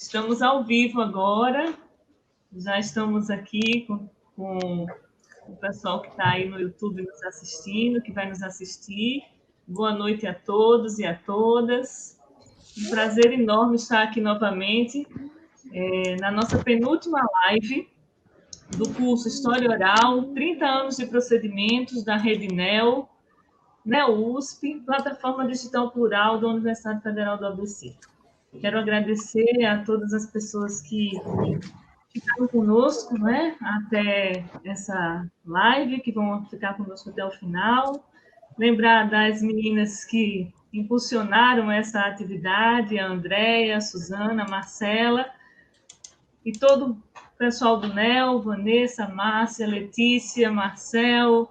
Estamos ao vivo agora, já estamos aqui com o pessoal que está aí no YouTube nos assistindo, que vai nos assistir. Boa noite a todos e a todas. Um prazer enorme estar aqui novamente na nossa penúltima live do curso História Oral, 30 anos de procedimentos da Rede NEL, NEL-USP, Plataforma Digital Plural da Universidade Federal do ABC. Quero agradecer a todas as pessoas que ficaram conosco, até essa live, que vão ficar conosco até o final. Lembrar das meninas que impulsionaram essa atividade, a Andréia, a Suzana, a Marcela, e todo o pessoal do NEL, Vanessa, Márcia, Letícia, Marcel,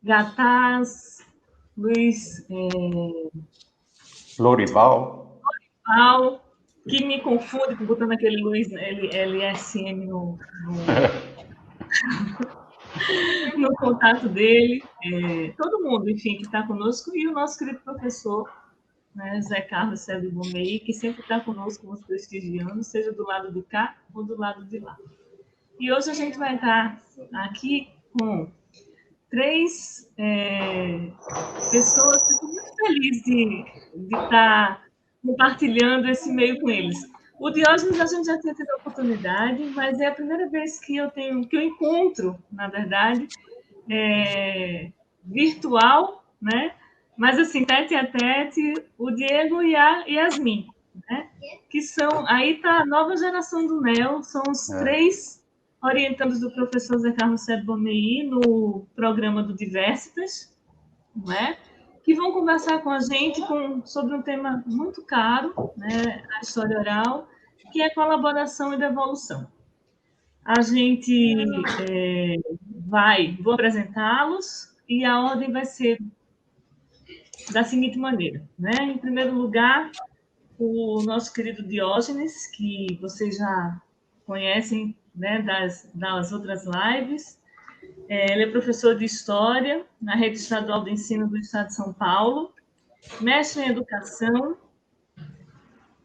Gataz, Luiz... Lorival, que me confunde botando aquele Luiz LSM no contato dele. Todo mundo, enfim, que está conosco, e o nosso querido professor, Zé Carlos Sérgio Bomei, que sempre está conosco, nos prestigiando, seja do lado de cá ou do lado de lá. E hoje a gente vai estar aqui com três pessoas que eu estou muito feliz de estar compartilhando esse meio com eles. O Diógenes a gente já tinha tido a oportunidade, mas é a primeira vez que eu encontro, na verdade, virtual, mas assim, tete a tete, o Diego e a Yasmin, que são, aí está a nova geração do NEL, são os três orientandos do professor Zé Carlos Sérgio Bomei no programa do Diversitas, que vão conversar com a gente sobre um tema muito caro, a história oral, que é colaboração e devolução. A gente vou apresentá-los, e a ordem vai ser da seguinte maneira. Em primeiro lugar, o nosso querido Diógenes, que vocês já conhecem das outras lives. Ele é professor de História na Rede Estadual de Ensino do Estado de São Paulo, mestre em Educação,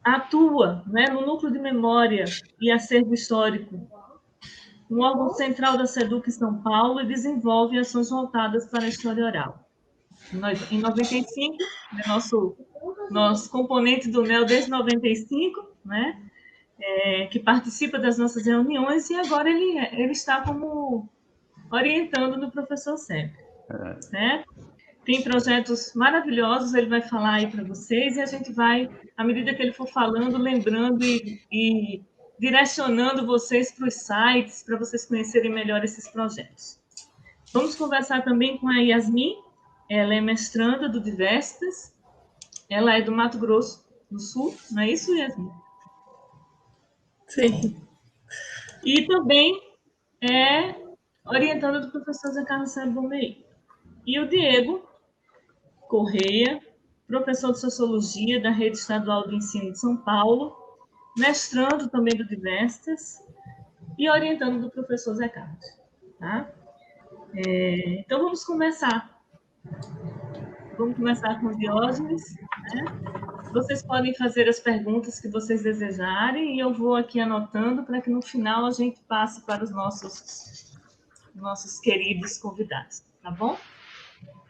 atua no Núcleo de Memória e Acervo Histórico, um órgão central da SEDUC em São Paulo, e desenvolve ações voltadas para a história oral. Em 95, nosso componente do NEL desde 95, que participa das nossas reuniões, e agora ele está como orientando no professor Sérgio. Tem projetos maravilhosos, ele vai falar aí para vocês, e a gente vai, à medida que ele for falando, lembrando e direcionando vocês para os sites, para vocês conhecerem melhor esses projetos. Vamos conversar também com a Yasmin. Ela é mestranda do Diversitas, ela é do Mato Grosso do Sul, não é isso, Yasmin? Sim. E também é orientanda do professor Zé Carlos Sérgio Bomei. E o Diego Correia, professor de Sociologia da Rede Estadual de Ensino de São Paulo, mestrando também do Diversitas e orientando do professor Zé Carlos. Tá? Então, vamos começar. Vamos começar com o Diógenes. Vocês podem fazer as perguntas que vocês desejarem, e eu vou aqui anotando para que no final a gente passe para os nossos queridos convidados. Tá bom?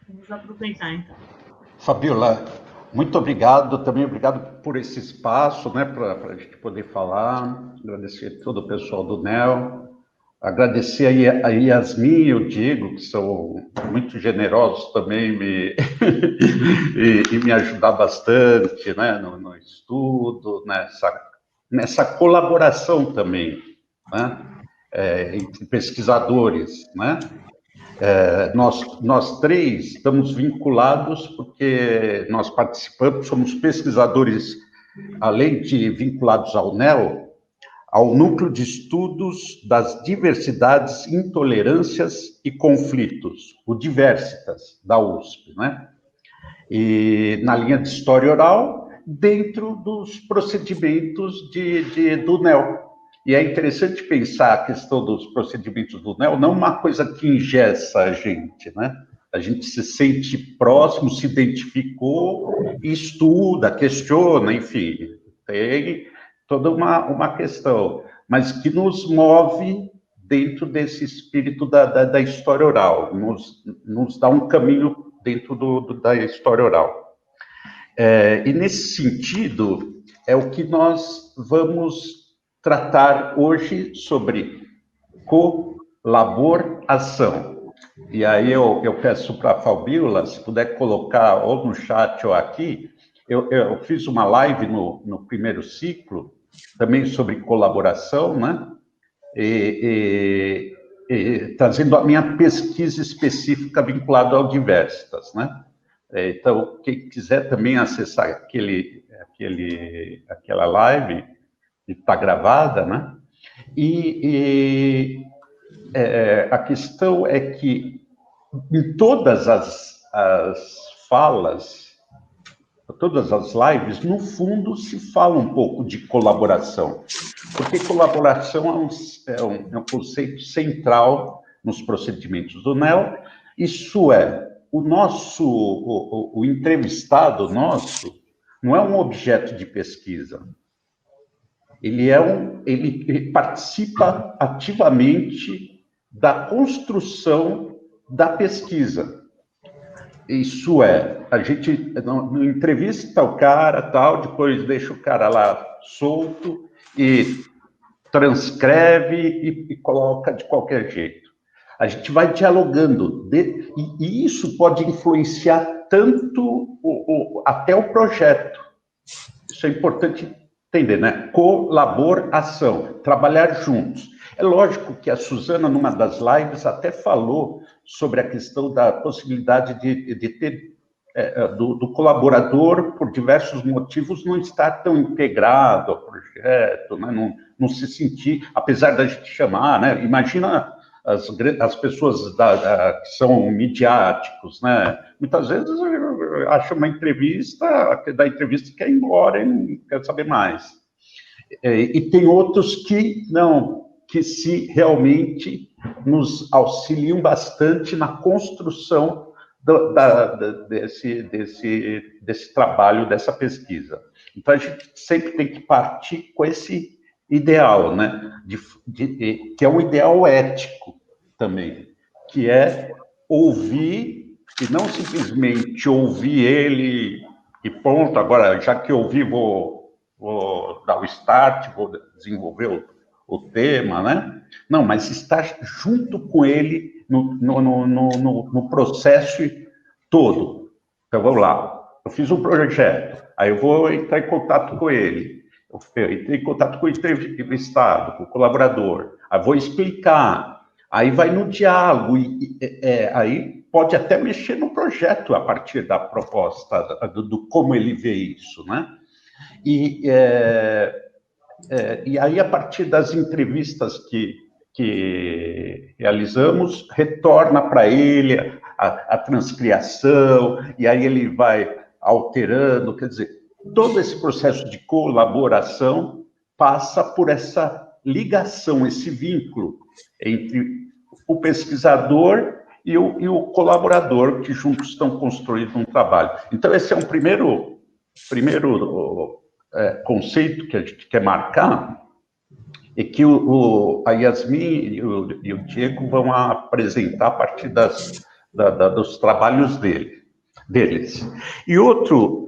Vamos aproveitar, então. Fabiola, muito obrigado, também obrigado por esse espaço, para a gente poder falar, agradecer todo o pessoal do NEL, agradecer a Yasmin e o Diego, que são muito generosos também e me ajudar bastante, no estudo, nessa colaboração também, entre pesquisadores, Nós três estamos vinculados porque nós participamos, somos pesquisadores, além de vinculados ao NEL, ao Núcleo de Estudos das Diversidades, Intolerâncias e Conflitos, o Diversitas, da USP, E na linha de História Oral, dentro dos procedimentos do NEL. E é interessante pensar a questão dos procedimentos do NEL, não uma coisa que engessa a gente, A gente se sente próximo, se identificou, estuda, questiona, enfim. tem toda uma questão, mas que nos move dentro desse espírito da história oral, nos dá um caminho dentro da história oral. E nesse sentido, é o que nós vamos tratar hoje sobre colaboração. E aí eu peço para a Fabíola, se puder colocar ou no chat ou aqui, eu fiz uma live no primeiro ciclo, também sobre colaboração, né? Trazendo a minha pesquisa específica vinculada ao Diversitas, né? Então, quem quiser também acessar aquela live, que está gravada, né? A questão é que em todas as falas, todas as lives, no fundo, se fala um pouco de colaboração, porque colaboração é um conceito central nos procedimentos do NEL. Isso é, o entrevistado nosso não é um objeto de pesquisa, ele participa ativamente da construção da pesquisa. Isso é, a gente não entrevista o cara, tal, depois deixa o cara lá solto e transcreve e coloca de qualquer jeito. A gente vai dialogando, e isso pode influenciar tanto até o projeto. Isso é importante entender, né? Colaboração, trabalhar juntos. É lógico que a Suzana, numa das lives, até falou sobre a questão da possibilidade de ter do colaborador, por diversos motivos, não estar tão integrado ao projeto, né? Não se sentir, apesar da gente chamar, né? Imagina as pessoas que são midiáticos, né? Muitas vezes acha uma entrevista, da entrevista quer ir embora e não quer saber mais. E tem outros que não, que se realmente nos auxiliam bastante na construção desse trabalho, dessa pesquisa. Então, a gente sempre tem que partir com esse ideal, né? Que é um ideal ético também, que é ouvir, e não simplesmente ouvir ele e ponto, agora, já que ouvi, vou dar o start, vou desenvolver o tema, né? Não, mas estar junto com ele no processo todo. Então, vamos lá. Eu fiz um projeto, aí eu vou entrar em contato com ele. Eu entrei em contato com o entrevistado, com o colaborador. Aí vou explicar. Aí vai no diálogo. Aí pode até mexer no projeto a partir da proposta, do como ele vê isso, né? E aí, a partir das entrevistas que realizamos, retorna para ele a transcriação, e aí ele vai alterando, quer dizer, todo esse processo de colaboração passa por essa ligação, esse vínculo entre o pesquisador e o colaborador, que juntos estão construindo um trabalho. Então, esse é um primeiro conceito que a gente quer marcar, e que a Yasmin e o Diego vão apresentar a partir dos trabalhos deles. E outro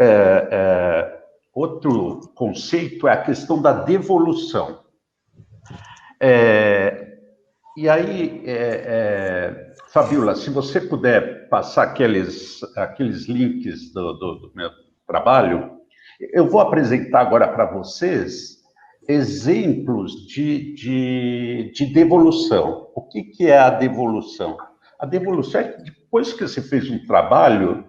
conceito é a questão da devolução. E aí, Fabíola, se você puder passar aqueles links do meu trabalho, eu vou apresentar agora para vocês exemplos de devolução. O que é a devolução? A devolução é que depois que você fez um trabalho,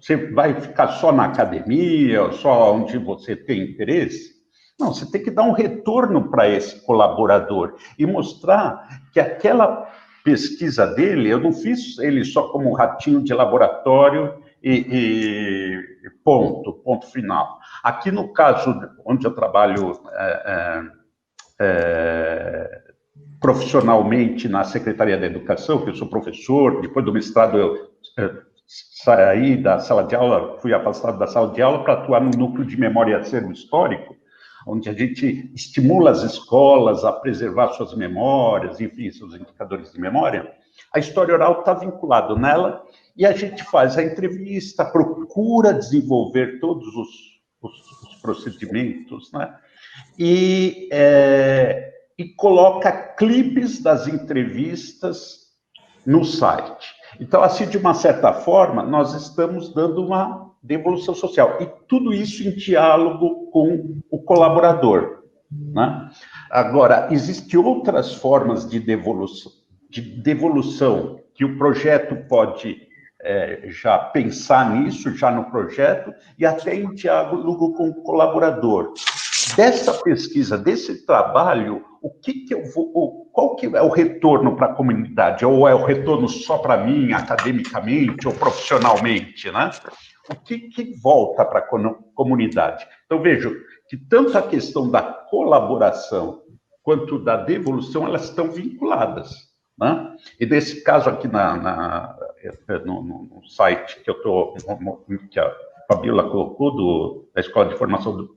você vai ficar só na academia, só onde você tem interesse? Não, você tem que dar um retorno para esse colaborador e mostrar que aquela pesquisa dele, eu não fiz ele só como um ratinho de laboratório e ponto final. Aqui no caso onde eu trabalho profissionalmente na Secretaria da Educação, que eu sou professor, depois do mestrado eu saí da sala de aula, fui afastado da sala de aula para atuar no núcleo de memória e acervo histórico. onde a gente estimula as escolas a preservar suas memórias, enfim, seus indicadores de memória, a história oral está vinculado nela e a gente faz a entrevista, procura desenvolver todos os procedimentos, né? E coloca clipes das entrevistas no site. Então, assim, de uma certa forma, nós estamos dando uma devolução social. E tudo isso em diálogo com o colaborador, né? Agora, existem outras formas de devolução que o projeto pode já pensar nisso, já no projeto, e até em diálogo com o colaborador. Dessa pesquisa, desse trabalho, qual que é o retorno para a comunidade? Ou é o retorno só para mim, academicamente ou profissionalmente, né? O que volta para a comunidade? Então, vejo que tanto a questão da colaboração quanto da devolução, elas estão vinculadas, né? E nesse caso aqui no site que que a Fabíola colocou, da Escola de Formação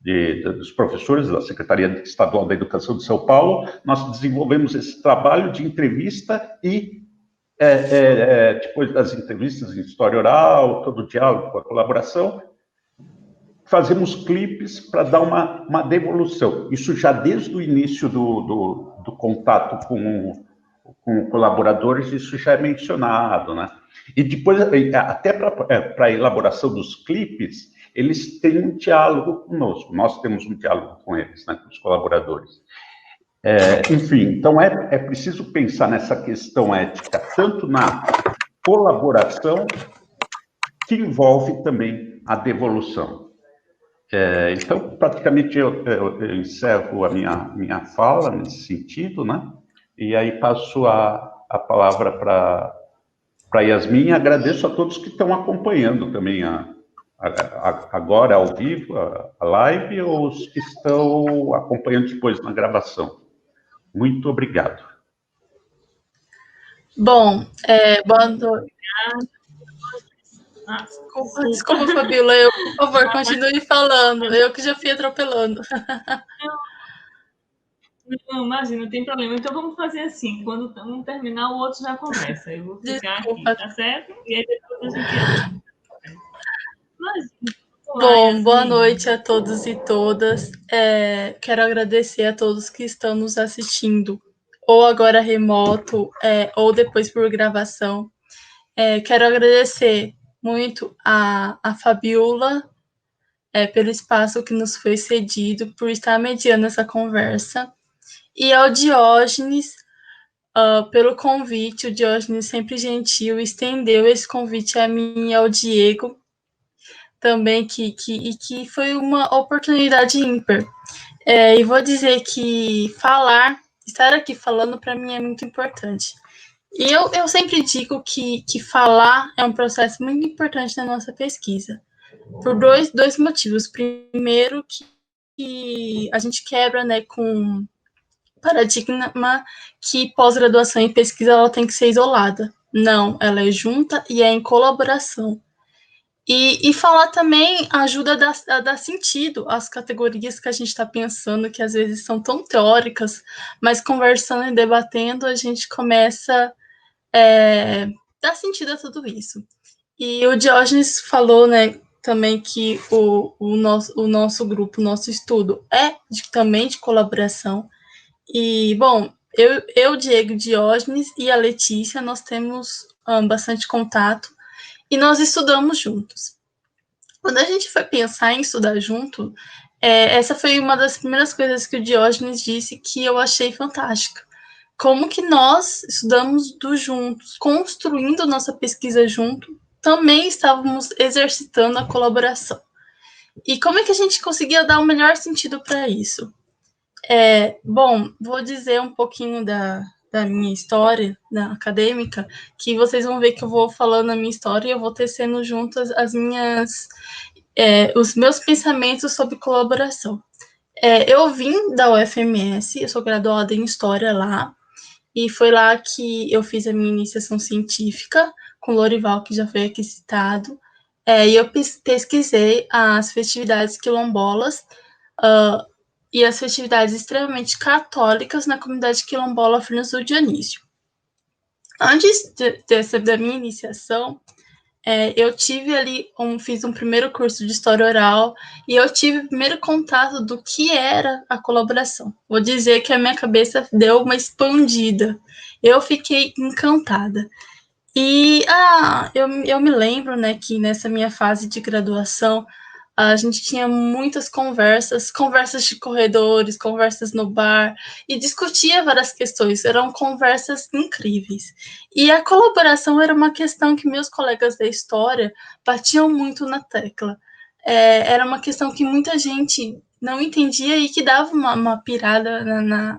dos Professores, da Secretaria Estadual da Educação de São Paulo, nós desenvolvemos esse trabalho de entrevista e, depois das entrevistas em história oral, todo o diálogo com a colaboração, fazemos clipes para dar uma devolução. Isso já desde o início do contato com colaboradores, isso já é mencionado, né? E depois, até para a elaboração dos clipes, eles têm um diálogo conosco, nós temos um diálogo com eles, né, com os colaboradores. Enfim, então é preciso pensar nessa questão ética, tanto na colaboração, que envolve também a devolução. Então, praticamente, eu encerro a minha fala nesse sentido, né? E aí passo a palavra para Yasmin, e agradeço a todos que estão acompanhando também agora ao vivo a live, ou os que estão acompanhando depois na gravação. Muito obrigado. Bom, boa noite. Desculpa, Fabíola, por favor, continue falando. Eu que já fui atropelando. Não, imagina, não tem problema. Então vamos fazer assim: quando um terminar, o outro já começa. Eu vou ficar aqui, tá certo? E aí depois a gente. Bom, boa noite a todos e todas. Quero agradecer a todos que estão nos assistindo, ou agora remoto, ou depois por gravação. Quero agradecer muito a Fabíola pelo espaço que nos foi cedido, por estar mediando essa conversa, e ao Diógenes pelo convite. O Diógenes, sempre gentil, estendeu esse convite a mim e ao Diego também, que foi uma oportunidade ímpar. E vou dizer que estar aqui falando, para mim é muito importante. E eu sempre digo que falar é um processo muito importante na nossa pesquisa, por dois motivos. Primeiro, que a gente quebra, né, com paradigma que pós-graduação e pesquisa ela tem que ser isolada. Não, ela é junta e é em colaboração. E falar também ajuda a dar sentido às categorias que a gente está pensando, que às vezes são tão teóricas, mas conversando e debatendo, a gente começa a dar sentido a tudo isso. E o Diógenes falou, né, também que o nosso grupo, o nosso estudo também de colaboração. E, bom, eu, Diego, Diógenes e a Letícia, nós temos bastante contato e nós estudamos juntos. Quando a gente foi pensar em estudar junto, essa foi uma das primeiras coisas que o Diógenes disse que eu achei fantástica. Como que nós estudamos juntos, construindo nossa pesquisa junto, também estávamos exercitando a colaboração. E como é que a gente conseguia dar o melhor sentido para isso? Bom, vou dizer um pouquinho da minha história acadêmica, que vocês vão ver que eu vou falando a minha história e eu vou tecendo juntas os meus pensamentos sobre colaboração. Eu vim da UFMS, eu sou graduada em História lá, e foi lá que eu fiz a minha iniciação científica com Lorival, que já foi aqui citado, e eu pesquisei as festividades quilombolas e as festividades extremamente católicas na comunidade quilombola Furnas do Dionísio. Antes da minha iniciação, eu tive ali, fiz um primeiro curso de História Oral e eu tive o primeiro contato do que era a colaboração. Vou dizer que a minha cabeça deu uma expandida. Eu fiquei encantada. E eu me lembro, né, que nessa minha fase de graduação, a gente tinha muitas conversas de corredores, conversas no bar, e discutia várias questões, eram conversas incríveis. E a colaboração era uma questão que meus colegas da história batiam muito na tecla. Era uma questão que muita gente não entendia e que dava uma pirada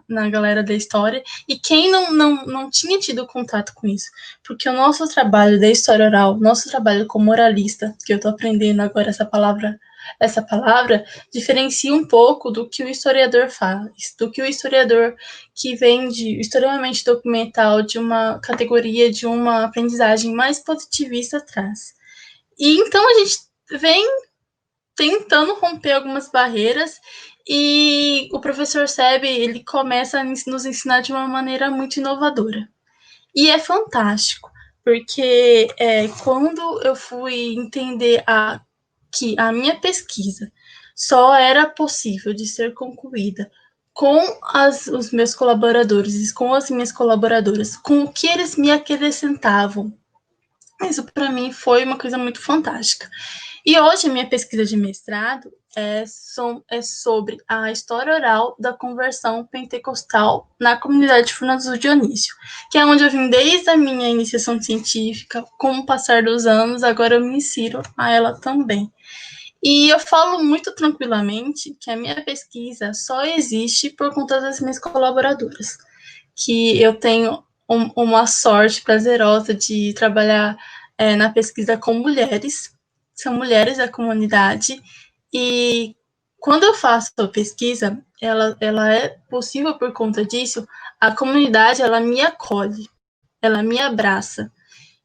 na galera da história, e quem não tinha tido contato com isso. Porque o nosso trabalho da história oral, nosso trabalho como moralista, que eu estou aprendendo agora essa palavra diferencia um pouco do que o historiador faz, do que o historiador que vem de extremamente documental, de uma categoria, de uma aprendizagem mais positivista traz. E então a gente vem tentando romper algumas barreiras, e o professor Seb, ele começa a nos ensinar de uma maneira muito inovadora. E é fantástico, porque quando eu fui entender que a minha pesquisa só era possível de ser concluída com os meus colaboradores, com as minhas colaboradoras, com o que eles me acrescentavam, isso para mim foi uma coisa muito fantástica. E hoje a minha pesquisa de mestrado é sobre a história oral da conversão pentecostal na comunidade Furnas do Dionísio, que é onde eu vim desde a minha iniciação científica. Com o passar dos anos, agora eu me insiro a ela também. E eu falo muito tranquilamente que a minha pesquisa só existe por conta das minhas colaboradoras, que eu tenho uma sorte prazerosa de trabalhar na pesquisa com mulheres, são mulheres da comunidade, e quando eu faço a pesquisa, ela é possível por conta disso, a comunidade, ela me acolhe, ela me abraça.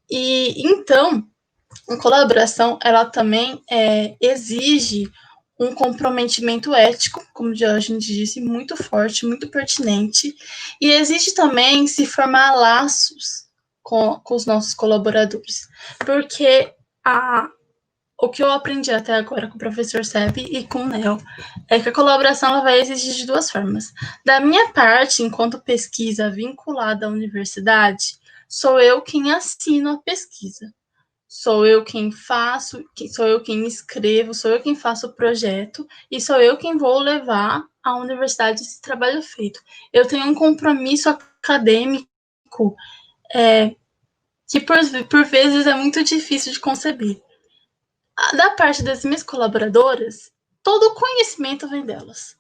E então, a colaboração, ela também exige um comprometimento ético, como o Diógenes disse, muito forte, muito pertinente, e exige também se formar laços com os nossos colaboradores, porque o que eu aprendi até agora com o professor Seb e com o Nel é que a colaboração ela vai exigir de duas formas. Da minha parte, enquanto pesquisa vinculada à universidade, sou eu quem assino a pesquisa. Sou eu quem faço, sou eu quem escrevo, sou eu quem faço o projeto e sou eu quem vou levar à universidade esse trabalho feito. Eu tenho um compromisso acadêmico que por vezes é muito difícil de conceber. Da parte das minhas colaboradoras, todo o conhecimento vem delas.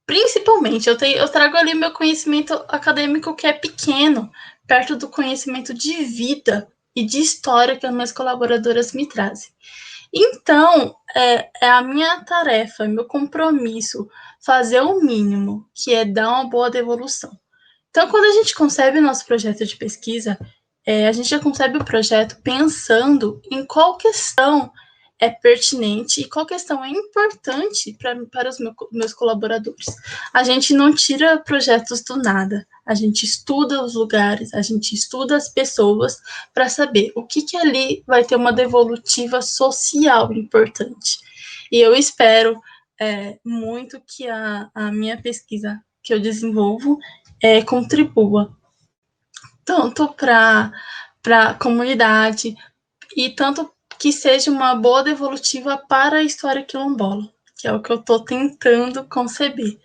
Principalmente, eu trago ali meu conhecimento acadêmico que é pequeno, perto do conhecimento de vida e de história que as minhas colaboradoras me trazem. Então, é a minha tarefa, meu compromisso, fazer o mínimo, que é dar uma boa devolução. Então, quando a gente concebe o nosso projeto de pesquisa, a gente já concebe o projeto pensando em qual questão é pertinente e qual questão é importante para os meus colaboradores. A gente não tira projetos do nada, a gente estuda os lugares, a gente estuda as pessoas para saber o que ali vai ter uma devolutiva social importante. E eu espero muito que a minha pesquisa que eu desenvolvo contribua tanto para a comunidade e tanto que seja uma boa devolutiva para a história quilombola, que é o que eu estou tentando conceber.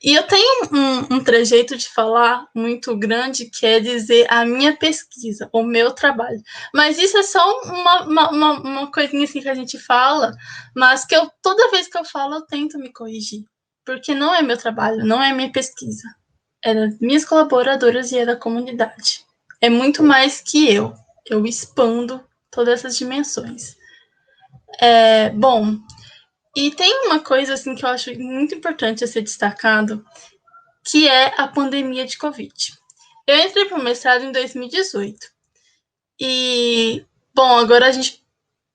E eu tenho um trejeito de falar muito grande, que é dizer a minha pesquisa, o meu trabalho. Mas isso é só uma coisinha assim que a gente fala, mas que toda vez que eu falo, eu tento me corrigir. Porque não é meu trabalho, não é minha pesquisa. É das minhas colaboradoras e é da comunidade. É muito mais que eu. Eu expando todas essas dimensões. Bom, e tem uma coisa assim que eu acho muito importante a ser destacado, que é a pandemia de Covid. Eu entrei para o mestrado em 2018. E, bom, agora a gente,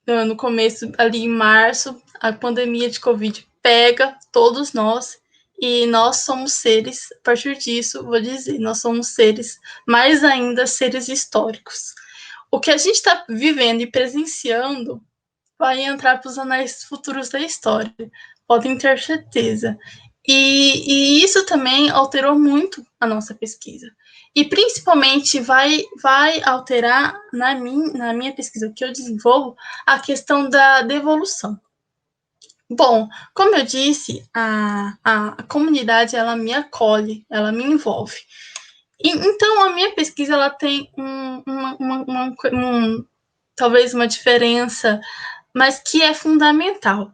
no começo, ali em março, a pandemia de Covid pega todos nós E nós somos seres, a partir disso, vou dizer, nós somos seres, mais ainda seres históricos. O que a gente está vivendo e presenciando vai entrar para os anais futuros da história, podem ter certeza. E isso também alterou muito a nossa pesquisa. E principalmente vai alterar na minha pesquisa que eu desenvolvo a questão da devolução. Bom, como eu disse, a comunidade ela me acolhe, ela me envolve. Então, a minha pesquisa ela tem talvez uma diferença, mas que é fundamental.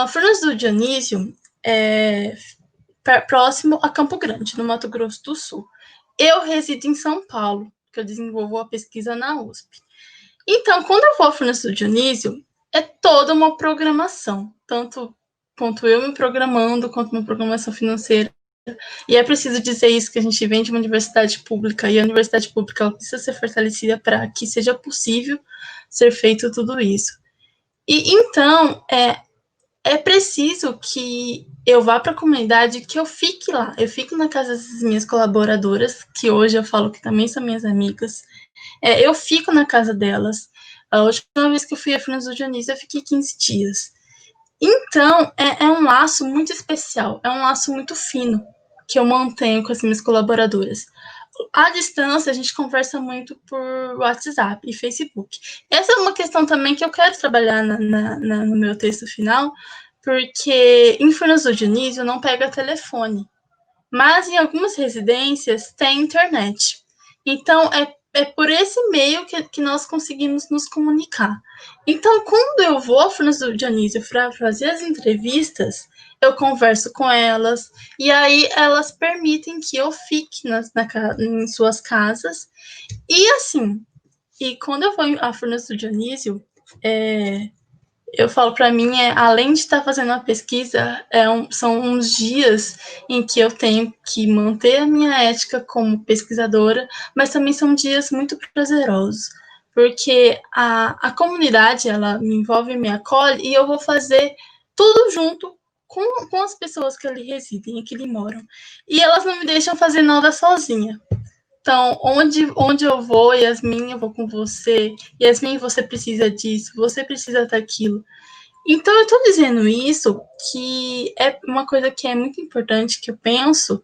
Furnas do Dionísio é próximo a Campo Grande, no Mato Grosso do Sul. Eu resido em São Paulo, que eu desenvolvo a pesquisa na USP. Então, quando eu vou a Furnas do Dionísio, é toda uma programação, tanto quanto eu me programando, quanto uma programação financeira. E é preciso dizer isso, que a gente vem de uma universidade pública, e a universidade pública ela precisa ser fortalecida para que seja possível ser feito tudo isso. E então, é preciso que eu vá para a comunidade, que eu fique lá. Eu fico na casa das minhas colaboradoras, que hoje eu falo que também são minhas amigas. Eu fico na casa delas. A última vez que eu fui a Furnas do Dionísio, eu fiquei 15 dias. Então, é um laço muito especial, é um laço muito fino que eu mantenho com as minhas colaboradoras. À distância, a gente conversa muito por WhatsApp e Facebook. Essa é uma questão também que eu quero trabalhar no meu texto final, porque em Furnas do Dionísio não pega telefone, mas em algumas residências tem internet. Então, é por esse meio que nós conseguimos nos comunicar. Então, quando eu vou a Furnas do Dionísio para fazer as entrevistas, eu converso com elas, e aí elas permitem que eu fique em suas casas. E assim, quando eu vou a Furnas do Dionísio, eu falo para mim, além de estar fazendo uma pesquisa, são uns dias em que eu tenho que manter a minha ética como pesquisadora, mas também são dias muito prazerosos, porque a comunidade, ela me envolve, me acolhe, e eu vou fazer tudo junto com as pessoas que ali residem, que ali moram. E elas não me deixam fazer nada sozinha. Então, onde eu vou, Yasmin, eu vou com você. Yasmin, você precisa disso, você precisa daquilo. Então, eu estou dizendo isso, que é uma coisa que é muito importante, que eu penso,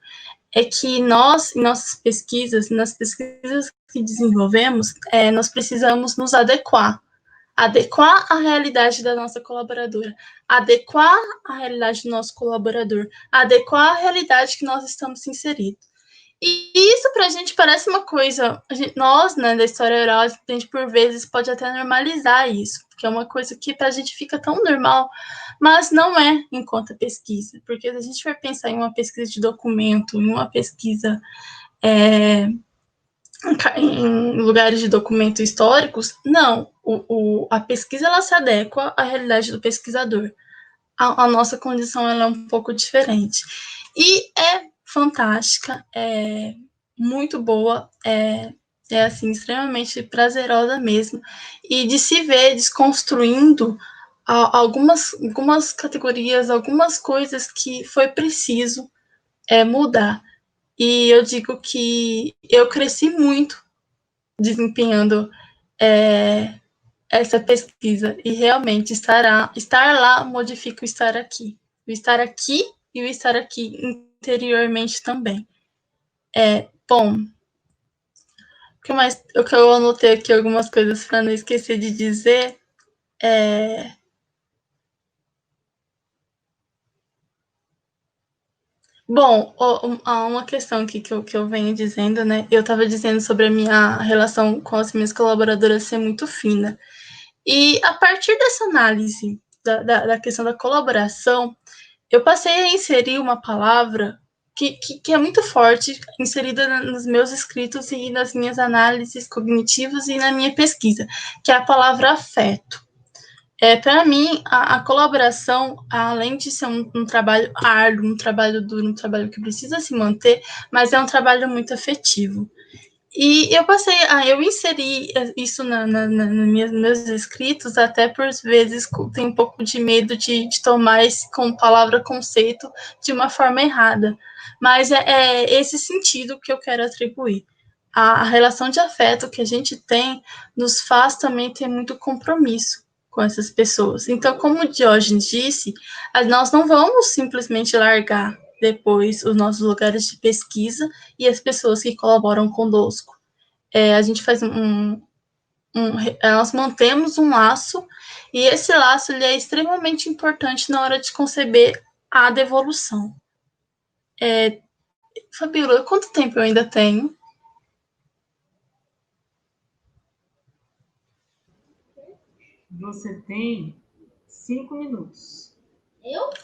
é que nós, em nossas pesquisas, nas pesquisas que desenvolvemos, nós precisamos nos adequar à realidade da nossa colaboradora, adequar à realidade do nosso colaborador, adequar à realidade que nós estamos inseridos. E isso para a gente parece uma coisa, nós, né, da história oral, a gente por vezes pode até normalizar isso, porque é uma coisa que para a gente fica tão normal, mas não é enquanto pesquisa, porque se a gente for pensar em uma pesquisa de documento, em uma pesquisa em lugares de documentos históricos, não, a pesquisa ela se adequa à realidade do pesquisador. A nossa condição ela é um pouco diferente. E é fantástica, é muito boa, assim, extremamente prazerosa mesmo, e de se ver desconstruindo algumas categorias, algumas coisas que foi preciso mudar. E eu digo que eu cresci muito desempenhando essa pesquisa, e realmente estar lá modifica o estar aqui. O estar aqui e o estar aqui interiormente também. Bom, o que eu anotei aqui algumas coisas para não esquecer de dizer. Bom, há uma questão aqui que eu venho dizendo, né? Eu estava dizendo sobre a minha relação com as minhas colaboradoras ser muito fina. E a partir dessa análise da questão da colaboração, eu passei a inserir uma palavra que é muito forte, inserida nos meus escritos e nas minhas análises cognitivas e na minha pesquisa, que é a palavra afeto. Para mim, a colaboração, além de ser um trabalho árduo, um trabalho duro, um trabalho que precisa se manter, mas é um trabalho muito afetivo. E eu inseri isso nos meus escritos, até por vezes tenho um pouco de medo de tomar esse como palavra conceito de uma forma errada. Mas é esse sentido que eu quero atribuir. A relação de afeto que a gente tem nos faz também ter muito compromisso com essas pessoas. Então, como o Diógenes disse, nós não vamos simplesmente largar depois os nossos lugares de pesquisa e as pessoas que colaboram conosco. A gente faz nós mantemos um laço, e esse laço ele é extremamente importante na hora de conceber a devolução. Fabíola, quanto tempo eu ainda tenho? Você tem 5 minutos.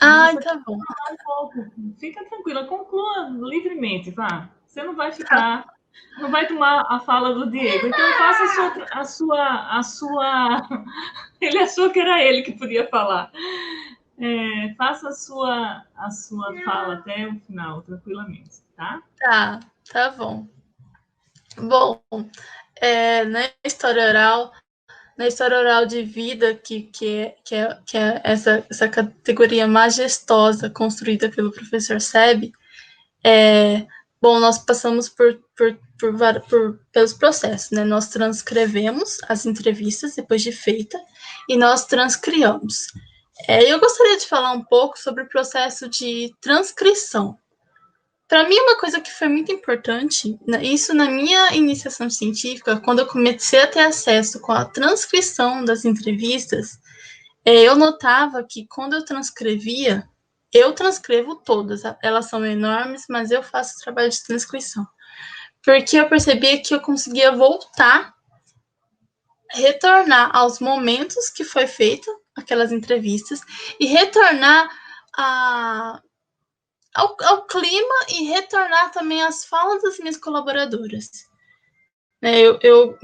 Ah, tá bom. Um pouco. Fica tranquila, conclua livremente, vá. Você não vai ficar, não vai tomar a fala do Diego. Então faça a sua. Ele achou que era ele que podia falar. Faça a sua fala até o final, tranquilamente, tá? Tá bom. Bom, na história oral de vida, que é essa categoria majestosa construída pelo professor Seb, nós passamos pelos processos, né? Nós transcrevemos as entrevistas depois de feita e nós transcriamos. Eu gostaria de falar um pouco sobre o processo de transcrição. Para mim, uma coisa que foi muito importante, isso na minha iniciação científica, quando eu comecei a ter acesso com a transcrição das entrevistas, eu notava que quando eu transcrevia, eu transcrevo todas, elas são enormes, mas eu faço o trabalho de transcrição. Porque eu percebia que eu conseguia voltar, retornar aos momentos que foi feita aquelas entrevistas e retornar ao clima e retornar também às falas das minhas colaboradoras. Eu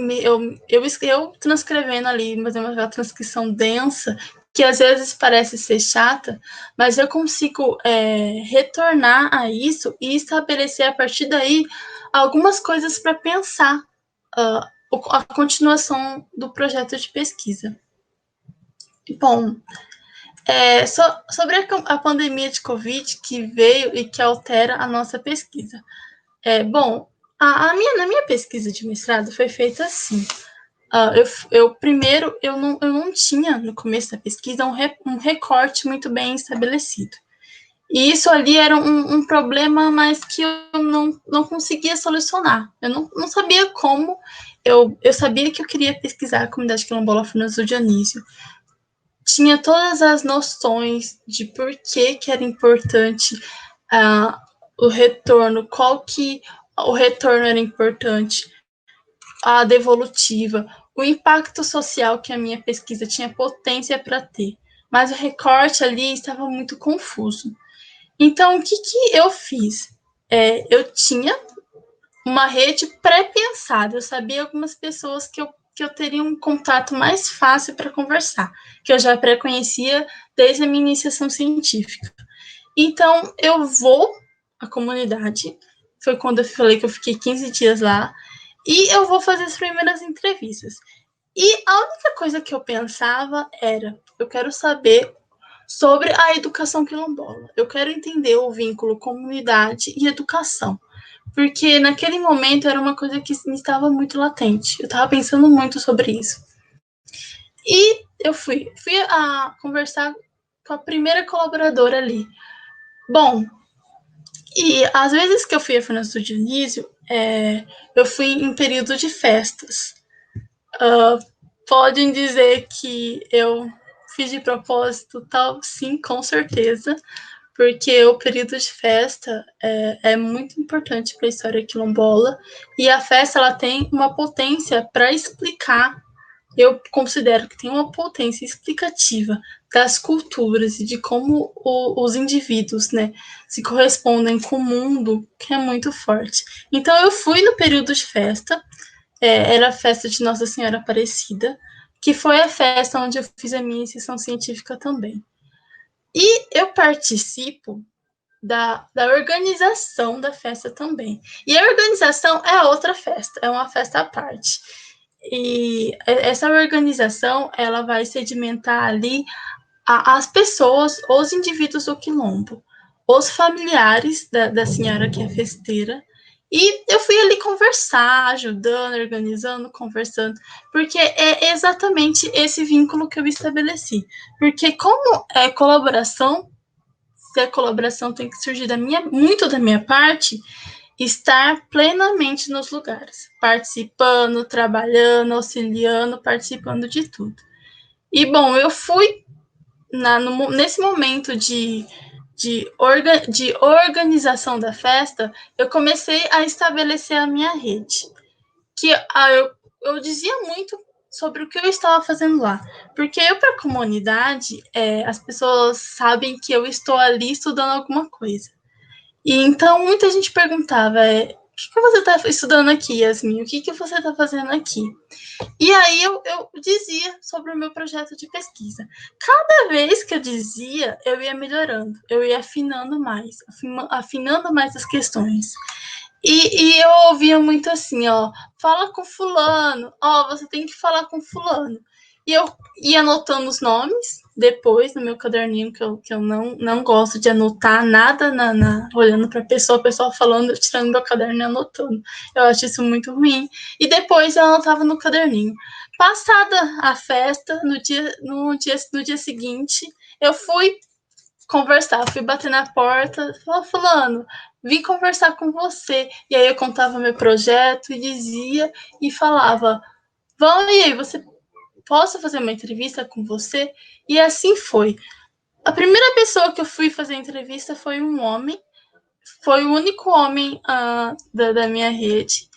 transcrevendo ali, mas é uma transcrição densa, que às vezes parece ser chata, mas eu consigo retornar a isso e estabelecer a partir daí algumas coisas para pensar a continuação do projeto de pesquisa. Bom, sobre a pandemia de Covid que veio e que altera a nossa pesquisa. Na minha pesquisa de mestrado foi feita assim. Primeiro, eu não tinha, no começo da pesquisa, um recorte muito bem estabelecido. E isso ali era um problema, mas que eu não conseguia solucionar. Eu não sabia como. Eu sabia que eu queria pesquisar a comunidade quilombola Furnas do Dionísio. Tinha todas as noções de por que era importante o retorno, o retorno era importante, a devolutiva, o impacto social que a minha pesquisa tinha potência para ter. Mas o recorte ali estava muito confuso. Então, o que eu fiz? Eu tinha uma rede pré-pensada, eu sabia algumas pessoas que eu teria um contato mais fácil para conversar, que eu já pré-conhecia desde a minha iniciação científica. Então, eu vou à comunidade, foi quando eu falei que eu fiquei 15 dias lá, e eu vou fazer as primeiras entrevistas. E a única coisa que eu pensava era, eu quero saber sobre a educação quilombola. Eu quero entender o vínculo comunidade e educação. Porque naquele momento era uma coisa que me estava muito latente. Eu estava pensando muito sobre isso. E eu fui a conversar com a primeira colaboradora ali. Bom, e às vezes que eu fui a Furnas do Dionísio, eu fui em período de festas. Podem dizer que eu fiz de propósito, tal, sim, com certeza, porque o período de festa é muito importante para a história quilombola, e a festa ela tem uma potência para explicar, eu considero que tem uma potência explicativa das culturas e de como os indivíduos, né, se correspondem com o mundo, que é muito forte. Então eu fui no período de festa, era a festa de Nossa Senhora Aparecida, que foi a festa onde eu fiz a minha iniciação científica também. E eu participo da organização da festa também. E a organização é outra festa, é uma festa à parte. E essa organização, ela vai sedimentar ali as pessoas, os indivíduos do quilombo, os familiares da senhora que é festeira. E eu fui ali conversar, ajudando, organizando, conversando, porque é exatamente esse vínculo que eu estabeleci. Porque como é colaboração, se a colaboração tem que surgir muito da minha parte, estar plenamente nos lugares, participando, trabalhando, auxiliando, participando de tudo. E, bom, eu fui nesse momento de organização da festa, eu comecei a estabelecer a minha rede. Que eu dizia muito sobre o que eu estava fazendo lá. Porque eu, para a comunidade, as pessoas sabem que eu estou ali estudando alguma coisa. E então muita gente perguntava, o que você está estudando aqui, Yasmin? O que você está fazendo aqui? E aí eu dizia sobre o meu projeto de pesquisa. Cada vez que eu dizia, eu ia melhorando, eu ia afinando mais as questões. E eu ouvia muito assim, fala com fulano, você tem que falar com fulano. E eu ia anotando os nomes depois no meu caderninho, que eu não gosto de anotar nada olhando para a pessoa falando, tirando meu caderno e anotando. Eu acho isso muito ruim. E depois eu anotava no caderninho. Passada a festa, no dia seguinte, eu fui conversar, fui bater na porta, fulano, vim conversar com você. E aí eu contava meu projeto e dizia e falava, e aí, posso fazer uma entrevista com você? E assim foi. A primeira pessoa que eu fui fazer entrevista foi um homem, foi o único homem da minha rede.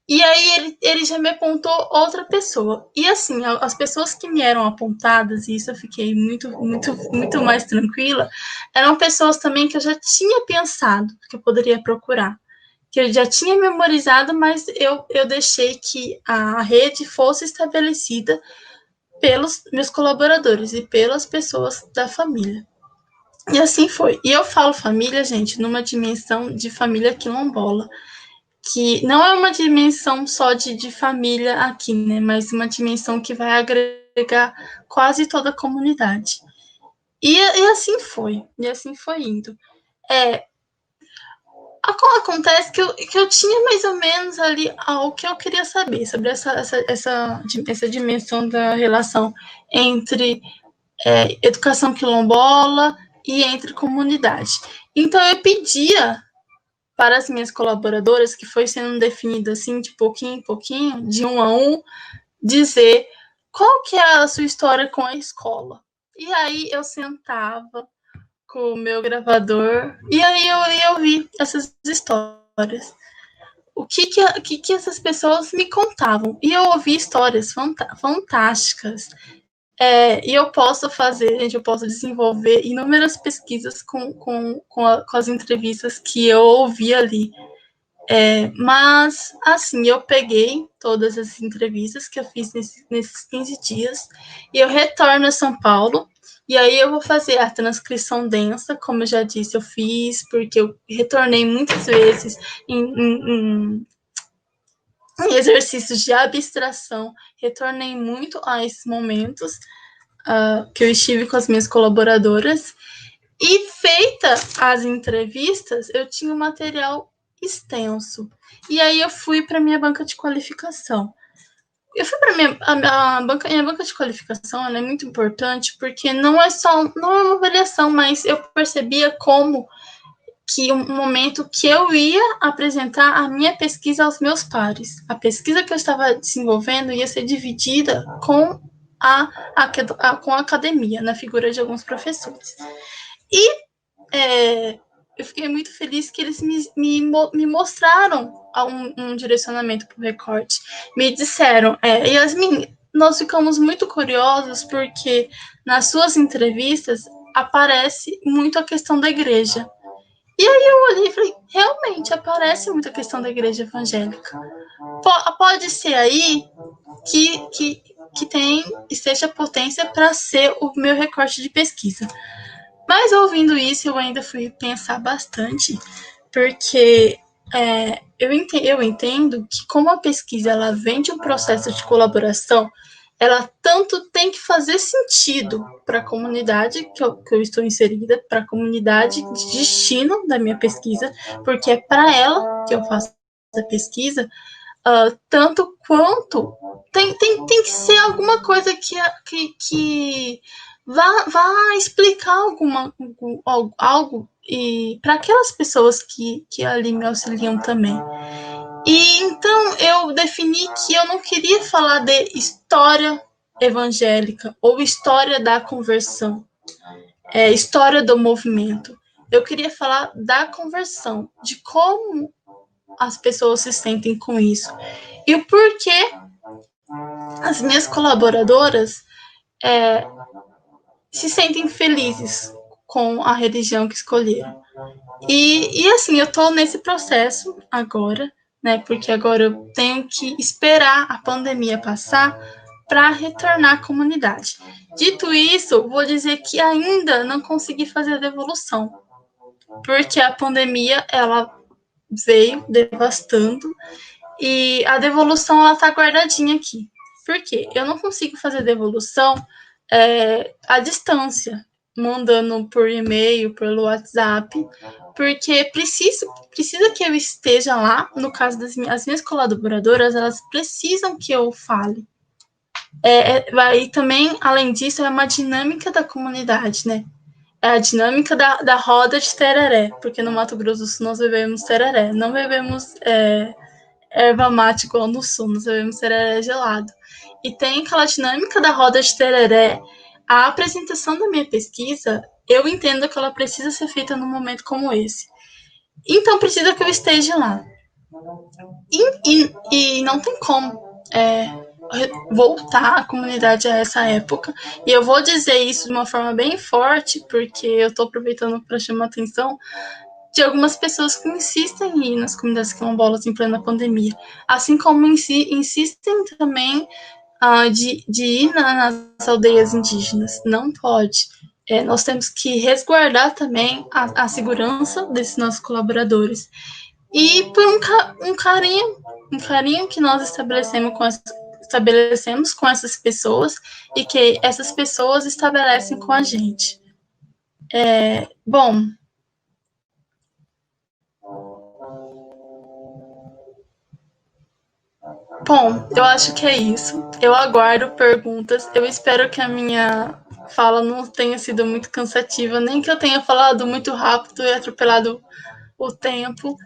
E aí ele já me apontou outra pessoa. E assim, as pessoas que me eram apontadas, e isso eu fiquei muito, muito, muito mais tranquila, eram pessoas também que eu já tinha pensado que eu poderia procurar. Que eu já tinha memorizado, mas eu deixei que a rede fosse estabelecida pelos meus colaboradores e pelas pessoas da família. E assim foi. E eu falo família, gente, numa dimensão de família quilombola, que não é uma dimensão só de família aqui, né? Mas uma dimensão que vai agregar quase toda a comunidade. E assim foi. E assim foi indo. Acontece que eu tinha mais ou menos ali o que eu queria saber sobre essa dimensão da relação entre educação quilombola e entre comunidade. Então, eu pedia para as minhas colaboradoras, que foi sendo definido assim, de pouquinho em pouquinho, de um a um, dizer qual que é a sua história com a escola. E aí eu sentava com o meu gravador e aí eu ia ouvir essas histórias. O que essas pessoas me contavam. E eu ouvi histórias fantásticas. E eu posso desenvolver inúmeras pesquisas com as entrevistas que eu ouvi ali. Mas, assim, eu peguei todas as entrevistas que eu fiz nesses 15 dias e eu retorno a São Paulo. E aí eu vou fazer a transcrição densa, como eu já disse, eu fiz, porque eu retornei muitas vezes em exercícios de abstração, retornei muito a esses momentos que eu estive com as minhas colaboradoras. E feita as entrevistas, eu tinha um material extenso. E aí eu fui para minha banca de qualificação. Eu fui para minha banca de qualificação, ela é muito importante porque não é uma avaliação, mas eu percebia como que um momento que eu ia apresentar a minha pesquisa aos meus pares. A pesquisa que eu estava desenvolvendo ia ser dividida com a academia, na figura de alguns professores. E eu fiquei muito feliz que eles me mostraram um direcionamento para o recorte. Me disseram, Yasmin, nós ficamos muito curiosos porque nas suas entrevistas aparece muito a questão da igreja. E aí eu olhei e falei, realmente aparece muito a questão da igreja evangélica. Pode ser aí que esteja potência para ser o meu recorte de pesquisa. Mas ouvindo isso, eu ainda fui pensar bastante, porque eu entendo que como a pesquisa ela vem de um processo de colaboração, ela tanto tem que fazer sentido para a comunidade que eu estou inserida, para a comunidade de destino da minha pesquisa, porque é para ela que eu faço a pesquisa, tanto quanto tem que ser alguma coisa que vá explicar algo e para aquelas pessoas que ali me auxiliam também. E então eu defini que eu não queria falar de história evangélica ou história da conversão, história do movimento. Eu queria falar da conversão, de como as pessoas se sentem com isso e o porquê as minhas colaboradoras se sentem felizes com a religião que escolheram. E assim, eu estou nesse processo agora, né? Porque agora eu tenho que esperar a pandemia passar para retornar à comunidade. Dito isso, vou dizer que ainda não consegui fazer a devolução, porque a pandemia ela veio devastando e a devolução ela está guardadinha aqui. Por quê? Eu não consigo fazer devolução à distância, mandando por e-mail, pelo WhatsApp, porque precisa que eu esteja lá. No caso das minhas colaboradoras, elas precisam que eu fale. E também, além disso, é uma dinâmica da comunidade, né? É a dinâmica da roda de tereré, porque no Mato Grosso do Sul nós bebemos tereré, não bebemos erva mate igual no sul, nós bebemos tereré gelado. E tem aquela dinâmica da roda de tereré. A apresentação da minha pesquisa, eu entendo que ela precisa ser feita num momento como esse. Então, precisa que eu esteja lá. E não tem como voltar a comunidade a essa época. E eu vou dizer isso de uma forma bem forte, porque eu estou aproveitando para chamar a atenção de algumas pessoas que insistem em ir nas comunidades quilombolas em plena pandemia. Assim como insistem também de ir nas aldeias indígenas. Não pode. Nós temos que resguardar também a segurança desses nossos colaboradores. E por um carinho que nós estabelecemos com essas pessoas e que essas pessoas estabelecem com a gente. Bom, eu acho que é isso. Eu aguardo perguntas. Eu espero que a minha fala não tenha sido muito cansativa, nem que eu tenha falado muito rápido e atropelado o tempo.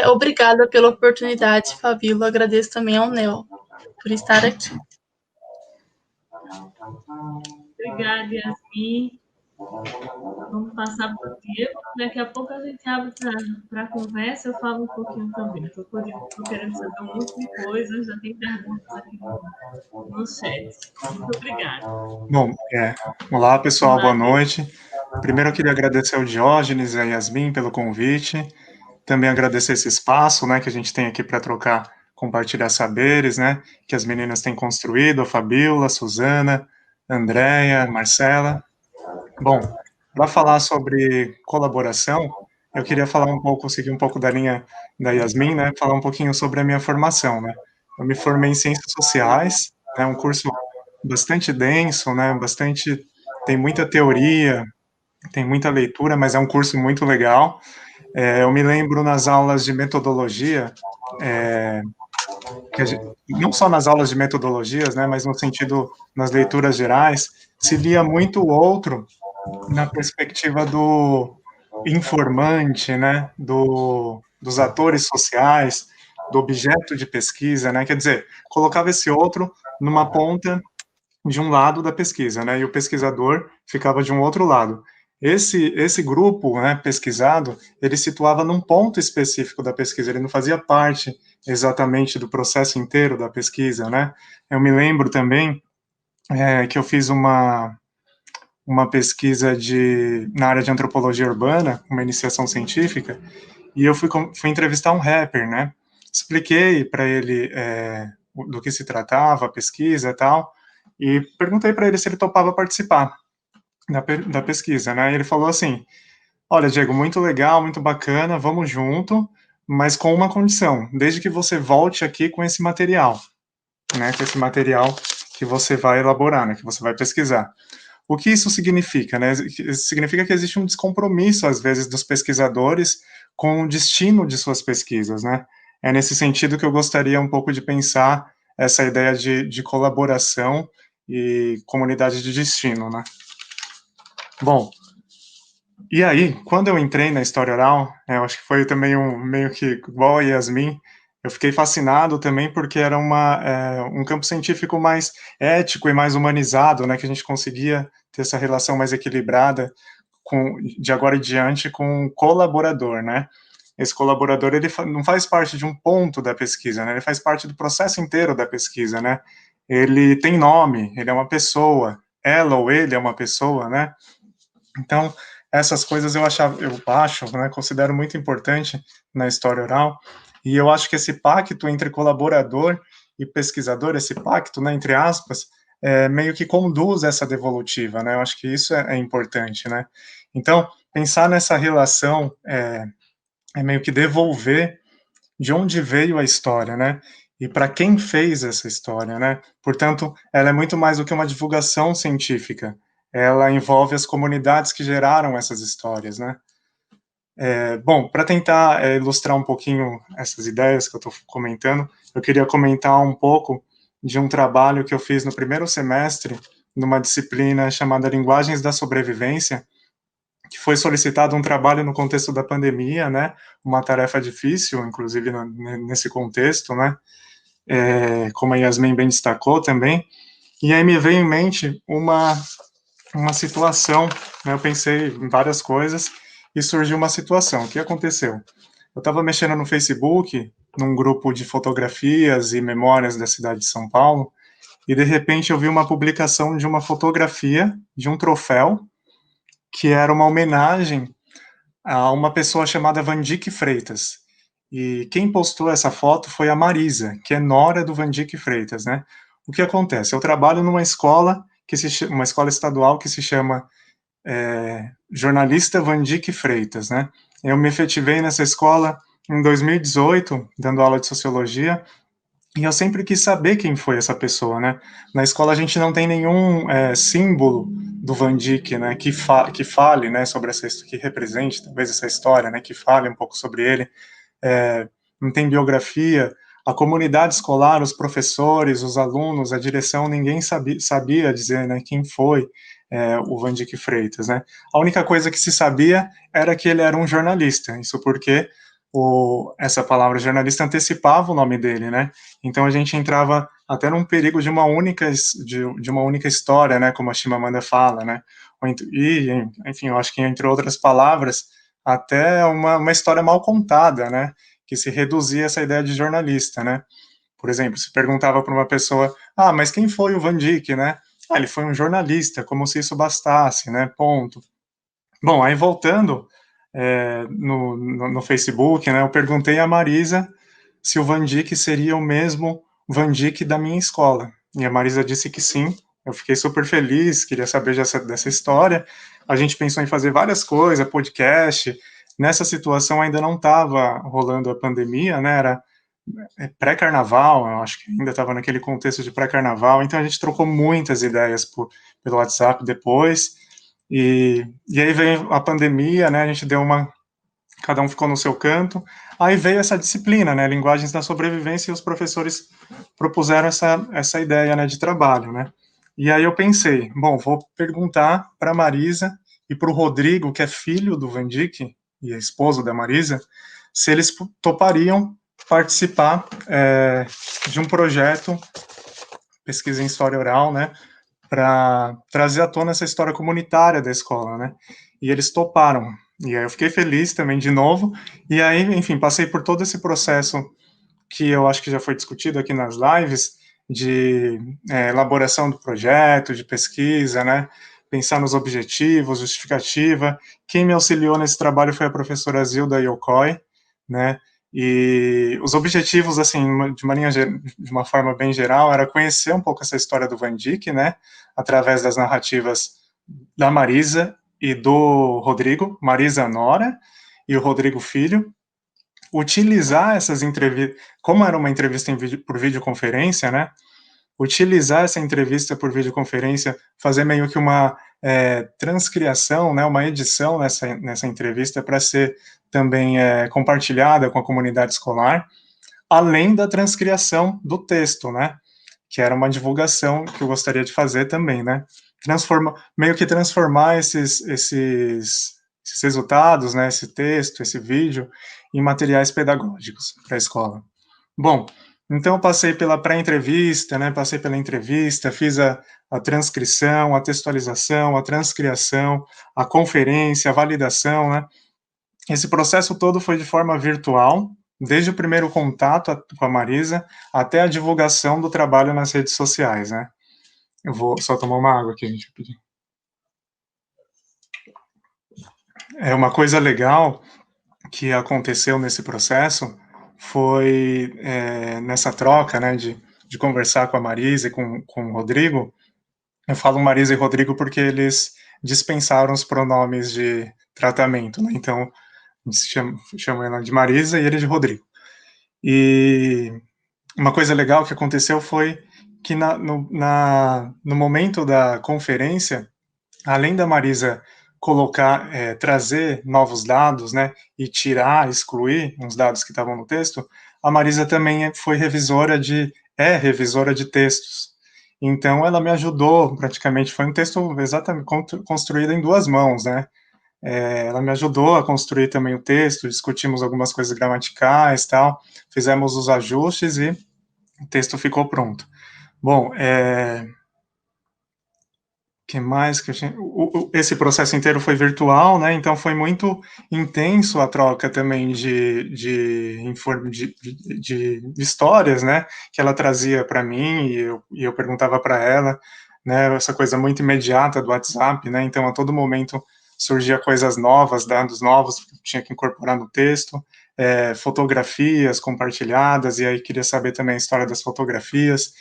Obrigada pela oportunidade, Fabíola. Agradeço também ao Nel por estar aqui. Obrigada, Yasmin. Vamos passar para o Diego. Daqui a pouco a gente abre para a conversa. Eu falo um pouquinho também. Estou querendo saber um monte de coisas. Já tem perguntas aqui no chat. Muito obrigada. Bom, olá, pessoal. Boa noite. Primeiro, eu queria agradecer ao Diógenes e a Yasmin pelo convite. Também agradecer esse espaço, né, que a gente tem aqui para trocar, compartilhar saberes, né, que as meninas têm construído, a Fabíola, a Suzana, a Andréia, a Marcela. Bom, para falar sobre colaboração, eu queria falar um pouco, seguir um pouco da linha da Yasmin, né, falar um pouquinho sobre a minha formação, né. Eu me formei em Ciências Sociais, é um curso bastante denso, né, tem muita teoria, tem muita leitura, mas é um curso muito legal. Eu me lembro nas aulas de metodologia, não só nas aulas de metodologias, né, mas no sentido, nas leituras gerais, se via muito o outro na perspectiva do informante, né, dos atores sociais, do objeto de pesquisa, né, quer dizer, colocava esse outro numa ponta de um lado da pesquisa, né, e o pesquisador ficava de um outro lado. Esse grupo, né, pesquisado, ele situava num ponto específico da pesquisa, ele não fazia parte exatamente do processo inteiro da pesquisa, né. Eu me lembro também que eu fiz uma pesquisa na área de antropologia urbana, uma iniciação científica, e eu fui entrevistar um rapper, né. Expliquei para ele do que se tratava, a pesquisa e tal, e perguntei para ele se ele topava participar. da pesquisa, né? Ele falou assim: olha, Diego, muito legal, muito bacana, vamos junto, mas com uma condição, desde que você volte aqui com esse material, né? Com esse material que você vai elaborar, né? Que você vai pesquisar. O que isso significa, né? Significa que existe um descompromisso, às vezes, dos pesquisadores com o destino de suas pesquisas, né? É nesse sentido que eu gostaria um pouco de pensar essa ideia de colaboração e comunidade de destino, né? Bom, e aí, quando eu entrei na história oral, eu acho que foi também meio que igual a Yasmin, eu fiquei fascinado também porque era um campo científico mais ético e mais humanizado, né, que a gente conseguia ter essa relação mais equilibrada de agora em diante com o colaborador, né? Esse colaborador, ele não faz parte de um ponto da pesquisa, né? Ele faz parte do processo inteiro da pesquisa, né? Ele tem nome, ele é uma pessoa, ela ou ele é uma pessoa, né? Então, essas coisas eu acho, né, considero muito importante na história oral, e eu acho que esse pacto entre colaborador e pesquisador, esse pacto, né, entre aspas, meio que conduz essa devolutiva, né, eu acho que isso é importante, né. Então, pensar nessa relação é meio que devolver de onde veio a história, né, e para quem fez essa história, né. Portanto, ela é muito mais do que uma divulgação científica, ela envolve as comunidades que geraram essas histórias, né. Bom, para tentar ilustrar um pouquinho essas ideias que eu estou comentando, eu queria comentar um pouco de um trabalho que eu fiz no primeiro semestre, numa disciplina chamada Linguagens da Sobrevivência, que foi solicitado um trabalho no contexto da pandemia, né, uma tarefa difícil, inclusive nesse contexto, né, como a Yasmin bem destacou também, e aí me veio em mente uma situação, né, eu pensei em várias coisas e surgiu uma situação. O que aconteceu? Eu estava mexendo no Facebook, num grupo de fotografias e memórias da cidade de São Paulo, e de repente eu vi uma publicação de uma fotografia de um troféu que era uma homenagem a uma pessoa chamada Vandique Freitas. E quem postou essa foto foi a Marisa, que é nora do Vandique Freitas, né? O que acontece? Eu trabalho numa escola uma escola estadual que se chama Jornalista Vandique Freitas, né? Eu me efetivei nessa escola em 2018, dando aula de sociologia, e eu sempre quis saber quem foi essa pessoa, né? Na escola a gente não tem nenhum símbolo do Van Dyck, né? Que fale, né? Sobre que represente talvez essa história, né? Que fale um pouco sobre ele. Não tem biografia. A comunidade escolar, os professores, os alunos, a direção, ninguém sabia dizer, né? Quem foi o Van Dyck Freitas, né? A única coisa que se sabia era que ele era um jornalista. Isso porque essa palavra jornalista antecipava o nome dele, né? Então a gente entrava até num perigo de uma única história, né? Como a Chimamanda fala, né? E, enfim, eu acho que entre outras palavras, até uma história mal contada, né? Que se reduzia a essa ideia de jornalista, né? Por exemplo, se perguntava para uma pessoa, mas quem foi o Van Dyck, né? Ele foi um jornalista, como se isso bastasse, né? Ponto. Bom, aí voltando no Facebook, né, eu perguntei a Marisa se o Van Dyck seria o mesmo Van Dyck da minha escola. E a Marisa disse que sim. Eu fiquei super feliz, queria saber dessa história. A gente pensou em fazer várias coisas, podcast. Nessa situação ainda não estava rolando a pandemia, né? Era pré-carnaval, eu acho que ainda estava naquele contexto de pré-carnaval. Então a gente trocou muitas ideias pelo WhatsApp depois. E aí veio a pandemia, né? A gente cada um ficou no seu canto. Aí veio essa disciplina, né? Linguagens da sobrevivência, e os professores propuseram essa ideia, né, de trabalho, né? E aí eu pensei, bom, vou perguntar para a Marisa e para o Rodrigo, que é filho do Van Dyck e esposo da Marisa, se eles topariam participar de um projeto, pesquisa em história oral, né? Para trazer à tona essa história comunitária da escola, né? E eles toparam. E aí eu fiquei feliz também de novo. E aí, enfim, passei por todo esse processo que eu acho que já foi discutido aqui nas lives, de elaboração do projeto, de pesquisa, né? Pensar nos objetivos, justificativa. Quem me auxiliou nesse trabalho foi a professora Zilda Yokoi, né? E os objetivos, assim, de uma forma bem geral, era conhecer um pouco essa história do Van Dyck, né? Através das narrativas da Marisa e do Rodrigo, Marisa Nora e o Rodrigo Filho, utilizar essas entrevistas, como era uma entrevista por videoconferência, né? Utilizar essa entrevista por videoconferência, fazer meio que uma transcriação, né, uma edição nessa entrevista para ser também compartilhada com a comunidade escolar, além da transcriação do texto, né, que era uma divulgação que eu gostaria de fazer também, né, meio que transformar esses resultados, né, esse texto, esse vídeo, em materiais pedagógicos para a escola. Bom, então eu passei pela pré-entrevista, né, passei pela entrevista, fiz a transcrição, a textualização, a transcriação, a conferência, a validação, né. Esse processo todo foi de forma virtual, desde o primeiro contato com a Marisa até a divulgação do trabalho nas redes sociais, né. Eu vou só tomar uma água aqui, gente. É uma coisa legal que aconteceu nesse processo foi nessa troca, né, de conversar com a Marisa e com o Rodrigo. Eu falo Marisa e Rodrigo porque eles dispensaram os pronomes de tratamento, né? Então, chama ela de Marisa e ele de Rodrigo. E uma coisa legal que aconteceu foi que no momento da conferência, além da Marisa trazer novos dados, né, e excluir uns dados que estavam no texto, a Marisa também é revisora de textos. Então, ela me ajudou, praticamente, foi um texto exatamente construído em 2 mãos, né, ela me ajudou a construir também o texto, discutimos algumas coisas gramaticais, tal, fizemos os ajustes e o texto ficou pronto. Bom, que mais que eu tinha? Esse processo inteiro foi virtual, né? Então foi muito intenso a troca também de histórias, né? Que ela trazia para mim e eu perguntava para ela, né? Essa coisa muito imediata do WhatsApp, né? Então a todo momento surgia coisas novas, dados novos que eu tinha que incorporar no texto, fotografias compartilhadas e aí queria saber também a história das fotografias.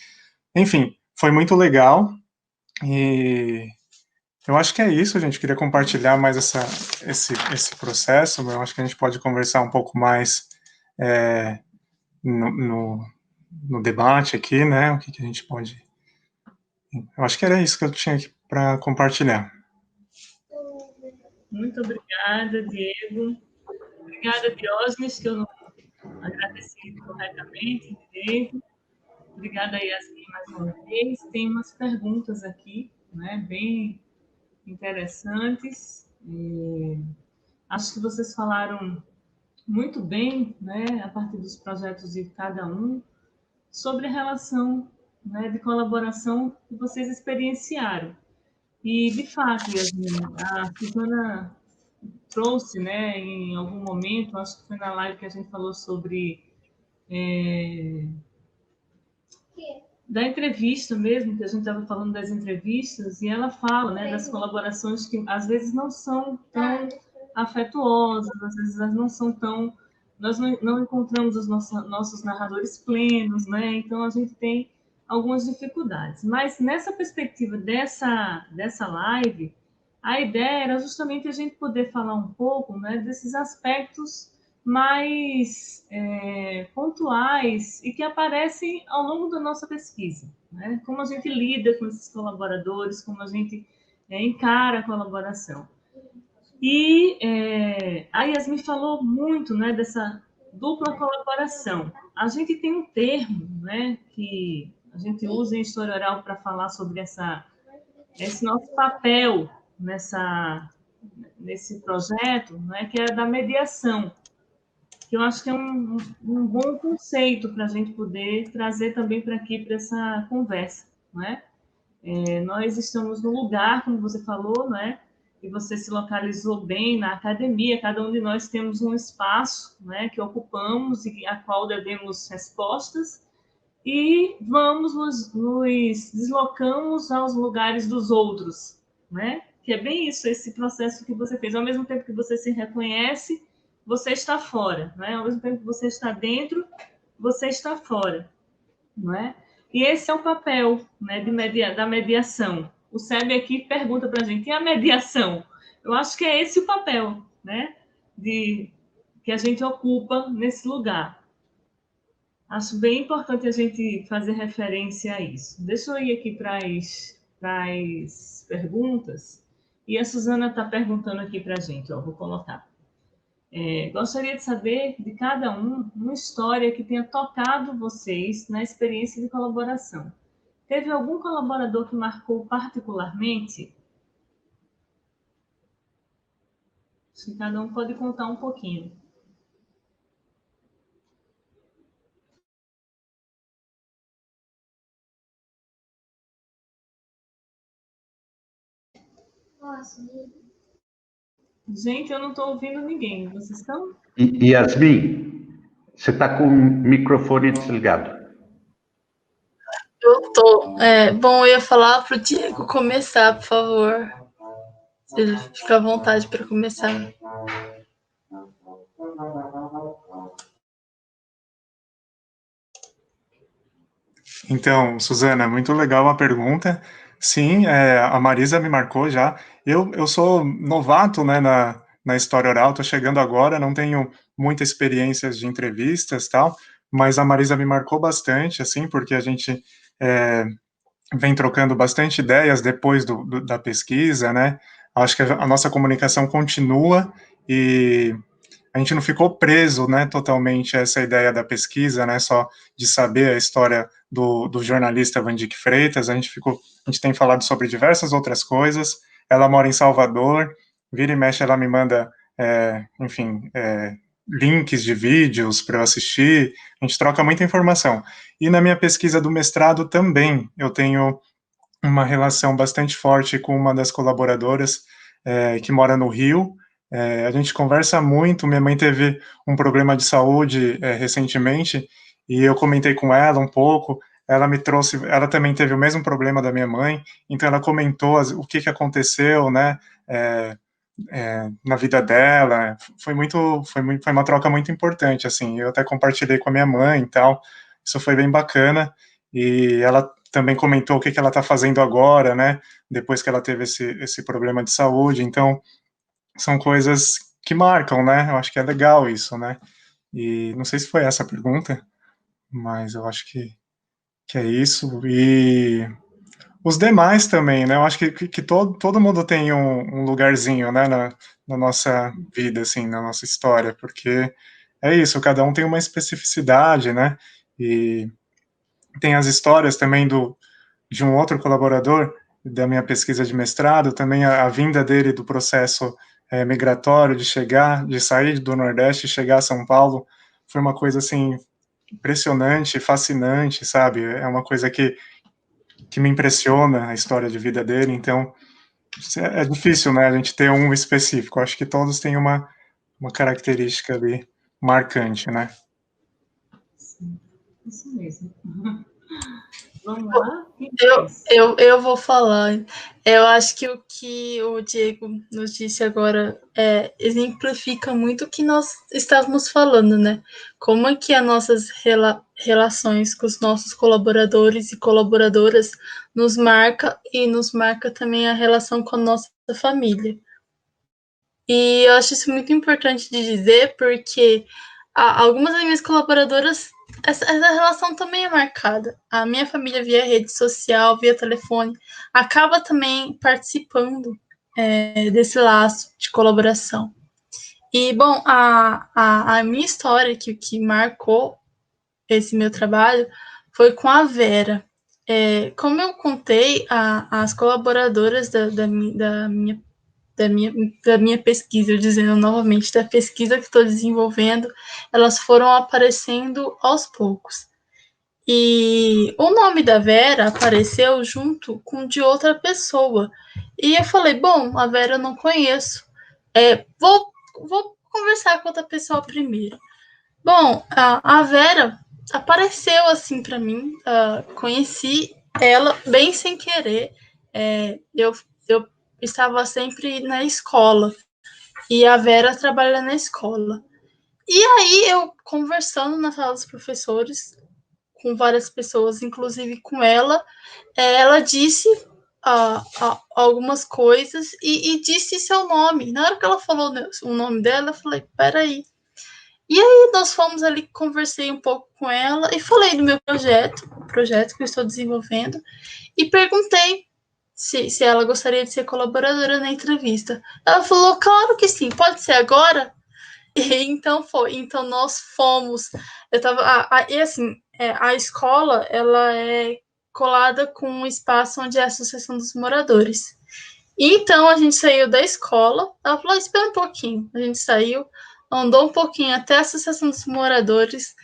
Enfim, foi muito legal. E eu acho que é isso, gente. Queria compartilhar mais esse processo. Eu acho que a gente pode conversar um pouco mais no debate aqui, né? O que a gente pode. Eu acho que era isso que eu tinha aqui para compartilhar. Muito obrigada, Diego. Obrigada, Diógenes, que eu não agradeci corretamente direito. Obrigada, Yasmin, mais uma vez. Tem umas perguntas aqui, né, bem interessantes. Acho que vocês falaram muito bem, né, a partir dos projetos de cada um, sobre a relação, né, de colaboração que vocês experienciaram. E, de fato, Yasmin, a Suzana trouxe, né, em algum momento, acho que foi na live que a gente falou sobre da entrevista mesmo, que a gente estava falando das entrevistas, e ela fala, né, das colaborações que às vezes não são tão afetuosas, às vezes elas não são tão... Nós não encontramos os nossos narradores plenos, né? Então a gente tem algumas dificuldades. Mas nessa perspectiva dessa live, a ideia era justamente a gente poder falar um pouco, né, desses aspectos mais pontuais e que aparecem ao longo da nossa pesquisa, né? Como a gente lida com esses colaboradores, como a gente encara a colaboração. E a Yasmin falou muito, né, dessa dupla colaboração. A gente tem um termo, né, que a gente usa em História Oral para falar sobre esse nosso papel nesse projeto, né, que é da mediação, que eu acho que é um bom conceito para a gente poder trazer também para aqui, para essa conversa, né? Nós estamos no lugar, como você falou, né? E você se localizou bem na academia, cada um de nós temos um espaço, né, que ocupamos e a qual devemos respostas, e nos deslocamos aos lugares dos outros, né? Que é bem isso, esse processo que você fez. Ao mesmo tempo que você se reconhece, você está fora, né? Ao mesmo tempo que você está dentro, você está fora, não é? E esse é o papel, né, da mediação, o SEB aqui pergunta para a gente, e a mediação? Eu acho que é esse o papel, né, que a gente ocupa nesse lugar. Acho bem importante a gente fazer referência a isso. Deixa eu ir aqui para as perguntas. E a Suzana está perguntando aqui para a gente, ó, vou colocar. Gostaria de saber de cada uma história que tenha tocado vocês na experiência de colaboração. Teve algum colaborador que marcou particularmente? Acho que cada um pode contar um pouquinho. Gente, eu não estou ouvindo ninguém. Vocês estão? Yasmin, você está com o microfone desligado. Eu tô. Bom, eu ia falar pro Diego começar, por favor. Se ele fica à vontade para começar. Então, Suzana, muito legal a pergunta. Sim, a Marisa me marcou já. Eu sou novato, né, na história oral, estou chegando agora, não tenho muita experiência de entrevistas e tal, mas a Marisa me marcou bastante, assim, porque a gente vem trocando bastante ideias depois da pesquisa, né? Acho que a nossa comunicação continua e a gente não ficou preso, né, totalmente a essa ideia da pesquisa, né, só de saber a história do jornalista Vandick Freitas. A gente tem falado sobre diversas outras coisas. Ela mora em Salvador, vira e mexe ela me manda, enfim, links de vídeos para eu assistir. A gente troca muita informação. E na minha pesquisa do mestrado também eu tenho uma relação bastante forte com uma das colaboradoras que mora no Rio. A gente conversa muito. Minha mãe teve um problema de saúde recentemente e eu comentei com ela um pouco. Ela me trouxe, ela também teve o mesmo problema da minha mãe, então ela comentou o que aconteceu, né, na vida dela. Foi uma troca muito importante, assim. Eu até compartilhei com a minha mãe e tal. Isso foi bem bacana. E ela também comentou o que ela está fazendo agora, né, depois que ela teve esse problema de saúde. Então, são coisas que marcam, né? Eu acho que é legal isso, né? E não sei se foi essa a pergunta, mas eu acho que é isso. E os demais também, né? Eu acho que todo mundo tem um lugarzinho, né, na nossa vida, assim, na nossa história, porque é isso, cada um tem uma especificidade, né? E tem as histórias também de um outro colaborador da minha pesquisa de mestrado, também a vinda dele do processo migratório, de sair do Nordeste e chegar a São Paulo, foi uma coisa, assim, impressionante, fascinante, sabe? É uma coisa que me impressiona a história de vida dele, então é difícil, né, a gente ter um específico. Acho que todos têm uma característica ali marcante, né? Sim, isso mesmo. Vamos lá? Eu vou falar. Eu acho que o que o Diego nos disse agora exemplifica muito o que nós estávamos falando, né? Como é que as nossas relações com os nossos colaboradores e colaboradoras nos marca e nos marca também a relação com a nossa família. E eu acho isso muito importante de dizer, porque algumas das minhas colaboradoras, essa relação também é marcada. A minha família, via rede social, via telefone, acaba também participando desse laço de colaboração. E, bom, a minha história que marcou esse meu trabalho foi com a Vera. Como eu contei, as colaboradoras da minha pesquisa, eu dizendo novamente, da pesquisa que estou desenvolvendo, elas foram aparecendo aos poucos. E o nome da Vera apareceu junto com de outra pessoa. E eu falei, bom, a Vera eu não conheço. Vou conversar com outra pessoa primeiro. Bom, a Vera apareceu assim para mim. Conheci ela bem sem querer. Eu estava sempre na escola e a Vera trabalha na escola. E aí eu conversando na sala dos professores com várias pessoas, inclusive com ela, ela disse algumas coisas e disse seu nome. Na hora que ela falou o nome dela, eu falei, peraí. E aí nós fomos ali, conversei um pouco com ela e falei do meu projeto, o projeto que eu estou desenvolvendo, e perguntei se ela gostaria de ser colaboradora na entrevista. Ela falou, claro que sim, pode ser agora? E então foi. Então nós fomos. Eu tava. E assim, a escola, ela é colada com um espaço onde é a Associação dos Moradores. Então a gente saiu da escola, ela falou, espera um pouquinho. A gente saiu, andou um pouquinho até a Associação dos Moradores,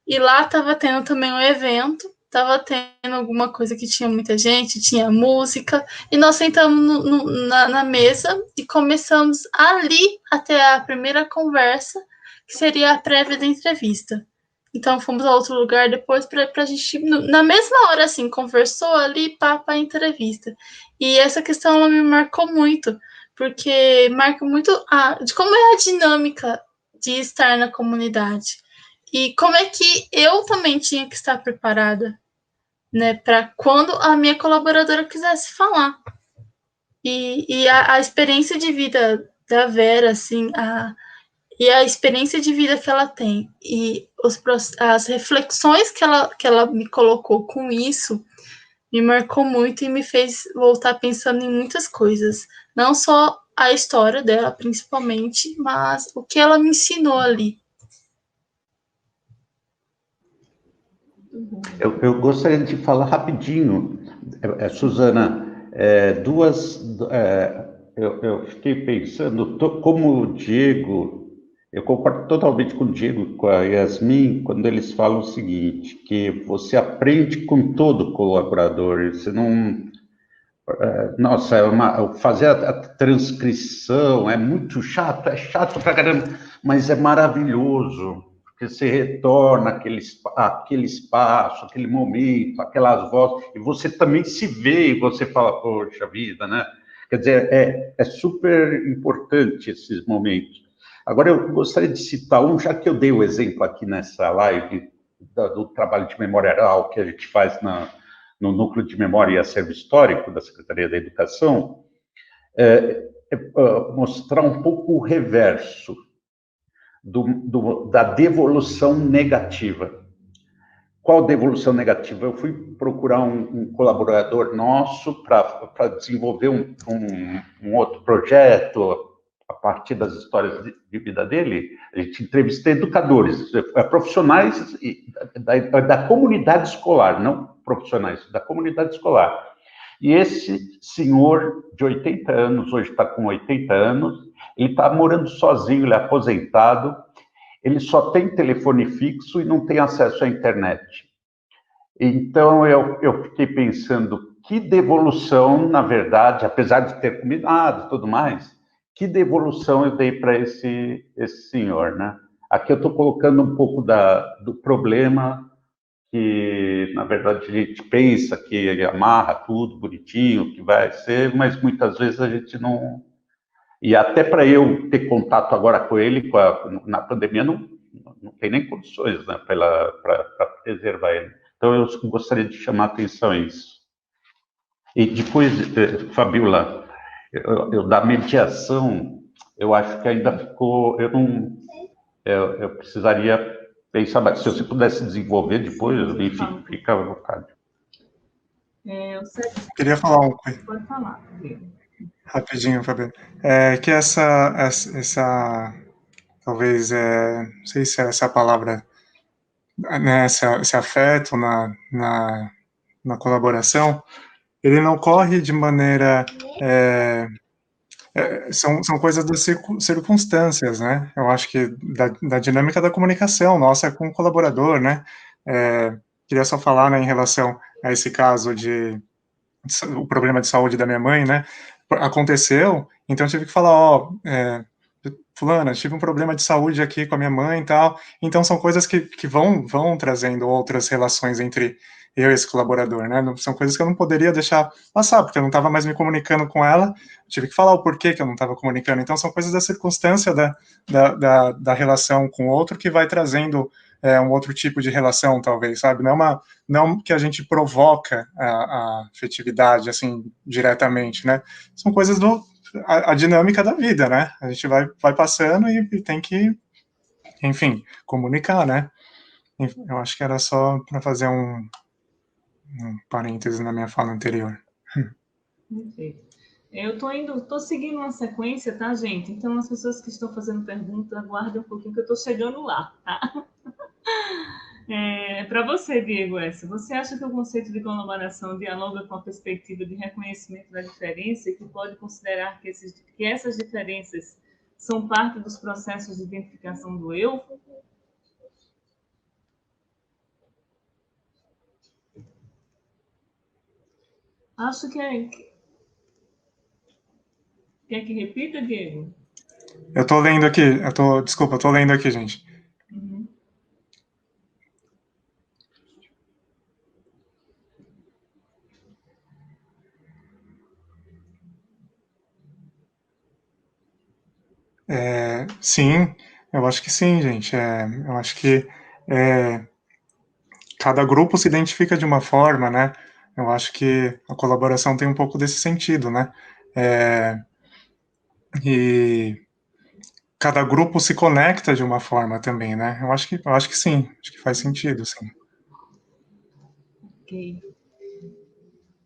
e lá estava tendo também um evento, estava tendo alguma coisa que tinha muita gente, tinha música, e nós sentamos na mesa e começamos ali até a primeira conversa, que seria a prévia da entrevista. Então fomos a outro lugar depois para a gente, na mesma hora, assim, conversou ali para a entrevista. E essa questão ela me marcou muito, porque marca muito de como é a dinâmica de estar na comunidade. E como é que eu também tinha que estar preparada, né, para quando a minha colaboradora quisesse falar. E a experiência de vida da Vera, assim, e a experiência de vida que ela tem, e as reflexões que ela me colocou com isso, me marcou muito e me fez voltar pensando em muitas coisas. Não só a história dela, principalmente, mas o que ela me ensinou ali. Eu gostaria de falar rapidinho, Suzana, eu fiquei pensando, como o Diego, eu concordo totalmente com o Diego e com a Yasmin, quando eles falam o seguinte, que você aprende com todo colaborador, você não... Nossa, fazer a transcrição é muito chato, é chato pra caramba, mas é maravilhoso, porque você retorna aquele espaço, aquele momento, aquelas vozes, e você também se vê e você fala, poxa vida, né? Quer dizer, é super importante esses momentos. Agora, eu gostaria de citar já que eu dei o exemplo aqui nessa live do trabalho de memória oral que a gente faz no Núcleo de Memória e Acervo Histórico da Secretaria da Educação, mostrar um pouco o reverso da devolução negativa. Qual devolução negativa? Eu fui procurar um colaborador nosso para desenvolver um outro projeto a partir das histórias de vida dele. A gente entrevistou educadores, profissionais da comunidade escolar, não profissionais, da comunidade escolar. E esse senhor de 80 anos, hoje está com 80 anos, ele está morando sozinho, ele é aposentado, ele só tem telefone fixo e não tem acesso à internet. Então, eu fiquei pensando, que devolução, na verdade, apesar de ter combinado e tudo mais, que devolução eu dei para esse senhor, né? Aqui eu estou colocando um pouco do problema que, na verdade, a gente pensa que ele amarra tudo bonitinho, que vai ser, mas muitas vezes a gente não... E até para eu ter contato agora com ele, na pandemia, não tem nem condições, né, para preservar ele. Então, eu gostaria de chamar a atenção a isso. E depois, Fabiola, da mediação, eu acho que ainda ficou... Eu precisaria pensar, mas se você pudesse desenvolver depois, enfim, fica à vontade. Queria falar um coisa. Pode falar. Rapidinho, Fabiano. Que essa talvez, não sei se é essa palavra, né, esse afeto na colaboração, ele não corre de maneira... são coisas das circunstâncias, né? Eu acho que da dinâmica da comunicação nossa com o colaborador, né? Queria só falar, né, em relação a esse caso o problema de saúde da minha mãe, né? Aconteceu, então eu tive que falar, fulana, tive um problema de saúde aqui com a minha mãe e tal. Então são coisas que vão trazendo outras relações entre eu e esse colaborador, né? São coisas que eu não poderia deixar passar, porque eu não estava mais me comunicando com ela, tive que falar o porquê que eu não estava comunicando. Então são coisas da circunstância da relação com o outro que vai trazendo um outro tipo de relação, talvez, sabe? Não que a gente provoca a afetividade, assim, diretamente, né? São coisas a dinâmica da vida, né? A gente vai passando e tem que, enfim, comunicar, né? Eu acho que era só para fazer um parêntese na minha fala anterior. Perfeito. Eu tô seguindo uma sequência, tá, gente? Então, as pessoas que estão fazendo perguntas, aguardem um pouquinho que eu tô chegando lá, tá? Para você, Diego, você acha que o conceito de colaboração dialoga com a perspectiva de reconhecimento da diferença e que pode considerar que essas diferenças são parte dos processos de identificação do eu? Acho que é. Quer que repita, Diego? Eu tô lendo aqui, desculpa, eu tô lendo aqui, gente. Uhum. Sim, eu acho que sim, gente. Eu acho que cada grupo se identifica de uma forma, né? Eu acho que a colaboração tem um pouco desse sentido, né? E cada grupo se conecta de uma forma também, né? Eu acho que sim, acho que faz sentido, sim. Ok.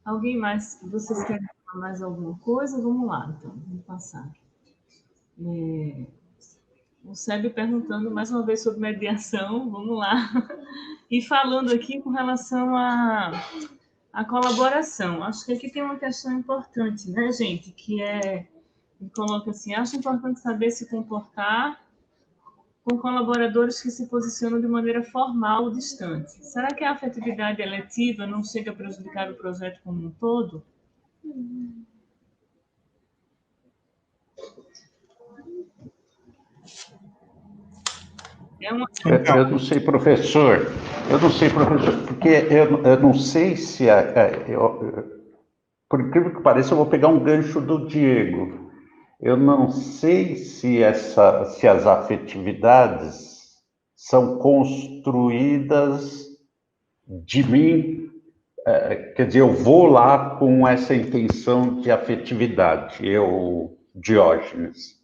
Alguém mais? Vocês querem falar mais alguma coisa? Vamos lá, então. Vamos passar. O Sérgio perguntando mais uma vez sobre mediação. Vamos lá. E falando aqui com relação à colaboração. Acho que aqui tem uma questão importante, né, gente? Que coloca assim, acho importante saber se comportar com colaboradores que se posicionam de maneira formal ou distante. Será que a afetividade eletiva não chega a prejudicar o projeto como um todo? Eu não sei, professor. Eu não sei, professor, porque eu não sei se por incrível que pareça, eu vou pegar um gancho do Diego. Eu não sei se as afetividades são construídas de mim, quer dizer, eu vou lá com essa intenção de afetividade, Diógenes.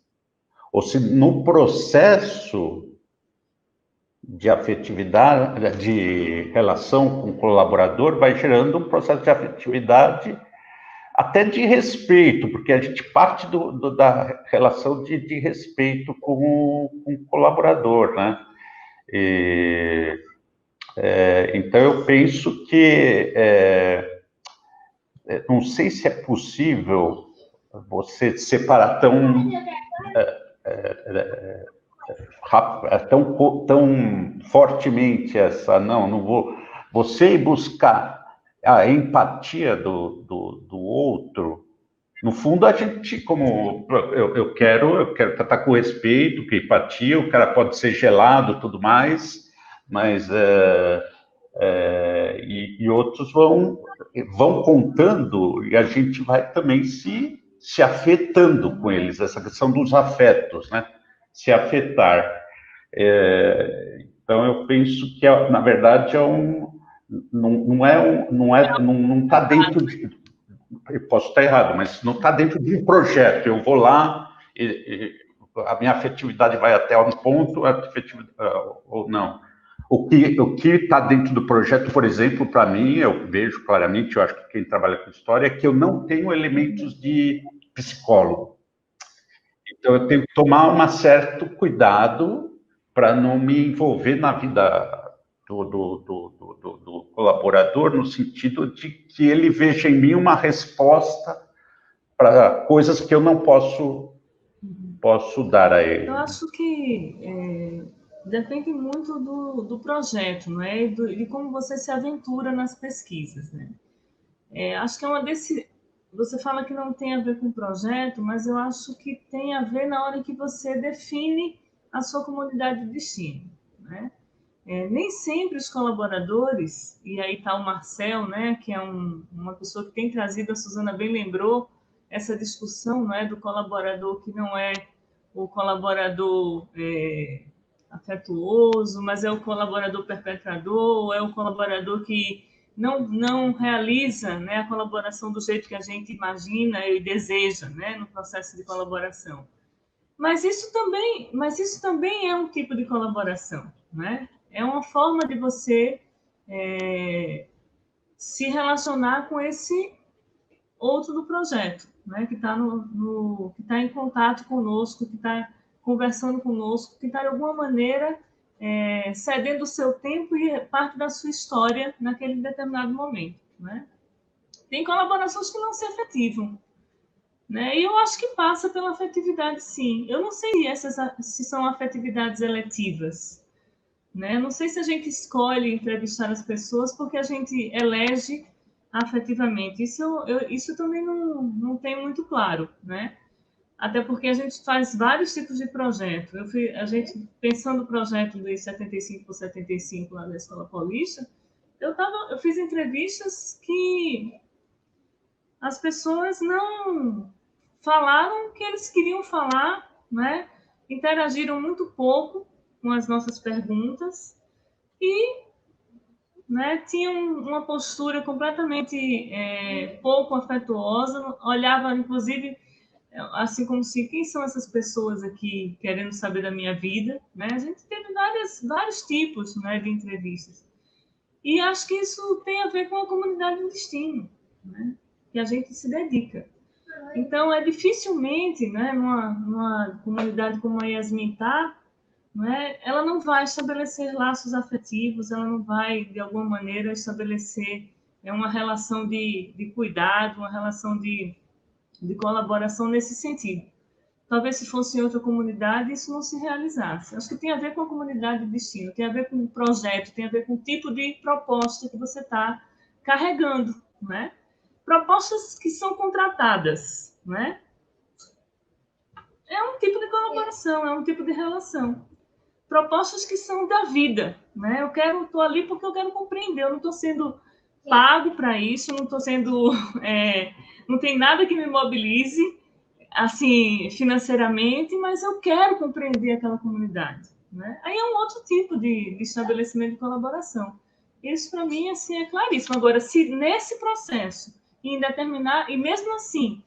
Ou se no processo de afetividade, de relação com o colaborador, vai gerando um processo de afetividade até de respeito, porque a gente parte da relação de respeito com o colaborador, né? Então, eu penso que não sei se é possível você separar tão tão fortemente não vou, você buscar a empatia do outro. No fundo, a gente, como eu quero tratar com respeito, com empatia, o cara pode ser gelado, tudo mais, mas e outros vão contando e a gente vai também se afetando com eles, essa questão dos afetos, né? Se afetar. Então, eu penso que, na verdade, não está dentro de... Eu posso estar errado, mas não está dentro de um projeto. Eu vou lá, a minha afetividade vai até um ponto, ou não. O que está dentro do projeto, por exemplo, para mim, eu vejo claramente, eu acho que quem trabalha com história, é que eu não tenho elementos de psicólogo. Então, eu tenho que tomar um certo cuidado para não me envolver na vida do colaborador, no sentido de que ele veja em mim uma resposta para coisas que eu não posso dar a ele. Eu acho que depende muito do projeto, né? De como você se aventura nas pesquisas, né? Acho que é uma desse. Você fala que não tem a ver com o projeto, mas eu acho que tem a ver na hora que você define a sua comunidade de destino, né? Nem sempre os colaboradores, e aí está o Marcel, né, que é uma pessoa que tem trazido, a Suzana bem lembrou, essa discussão, né, do colaborador que não é o colaborador afetuoso, mas é o colaborador perpetrador, ou é o colaborador que não realiza, né, a colaboração do jeito que a gente imagina e deseja, né, no processo de colaboração. Mas isso também é um tipo de colaboração, né? É uma forma de você se relacionar com esse outro do projeto, né? Que está que tá em contato conosco, que está conversando conosco, que está de alguma maneira cedendo o seu tempo e parte da sua história naquele determinado momento, né? Tem colaborações que não se efetivam, né? E eu acho que passa pela afetividade, sim. Eu não sei se são afetividades eletivas, né? Eu não sei se a gente escolhe entrevistar as pessoas porque a gente elege afetivamente. Isso também não tenho muito claro, né? Até porque a gente faz vários tipos de projeto. A gente, pensando no projeto dos 75 por 75 lá da Escola Paulista, eu fiz entrevistas que as pessoas não falaram o que eles queriam falar, né? Interagiram muito pouco com as nossas perguntas e, né, tinham uma postura completamente pouco afetuosa, olhava, inclusive, assim como se, quem são essas pessoas aqui querendo saber da minha vida, né? A gente teve vários tipos, né, de entrevistas. E acho que isso tem a ver com a comunidade do destino, né, que a gente se dedica. Então, dificilmente, né, numa comunidade como a Yasmin está, né, ela não vai estabelecer laços afetivos, ela não vai, de alguma maneira, estabelecer uma relação de cuidado, uma relação de colaboração nesse sentido. Talvez se fosse em outra comunidade, isso não se realizasse. Acho que tem a ver com a comunidade de destino, tem a ver com o projeto, tem a ver com o tipo de proposta que você está carregando, né? Propostas que são contratadas, né? É um tipo de colaboração, é um tipo de relação. Propostas que são da vida, né? Eu estou ali porque eu quero compreender, eu não estou sendo pago para isso, não estou sendo, não tem nada que me mobilize, assim, financeiramente, mas eu quero compreender aquela comunidade, né? Aí é um outro tipo de estabelecimento de colaboração. Isso, para mim, assim, é claríssimo. Agora, se nesse processo, em determinar, e mesmo assim,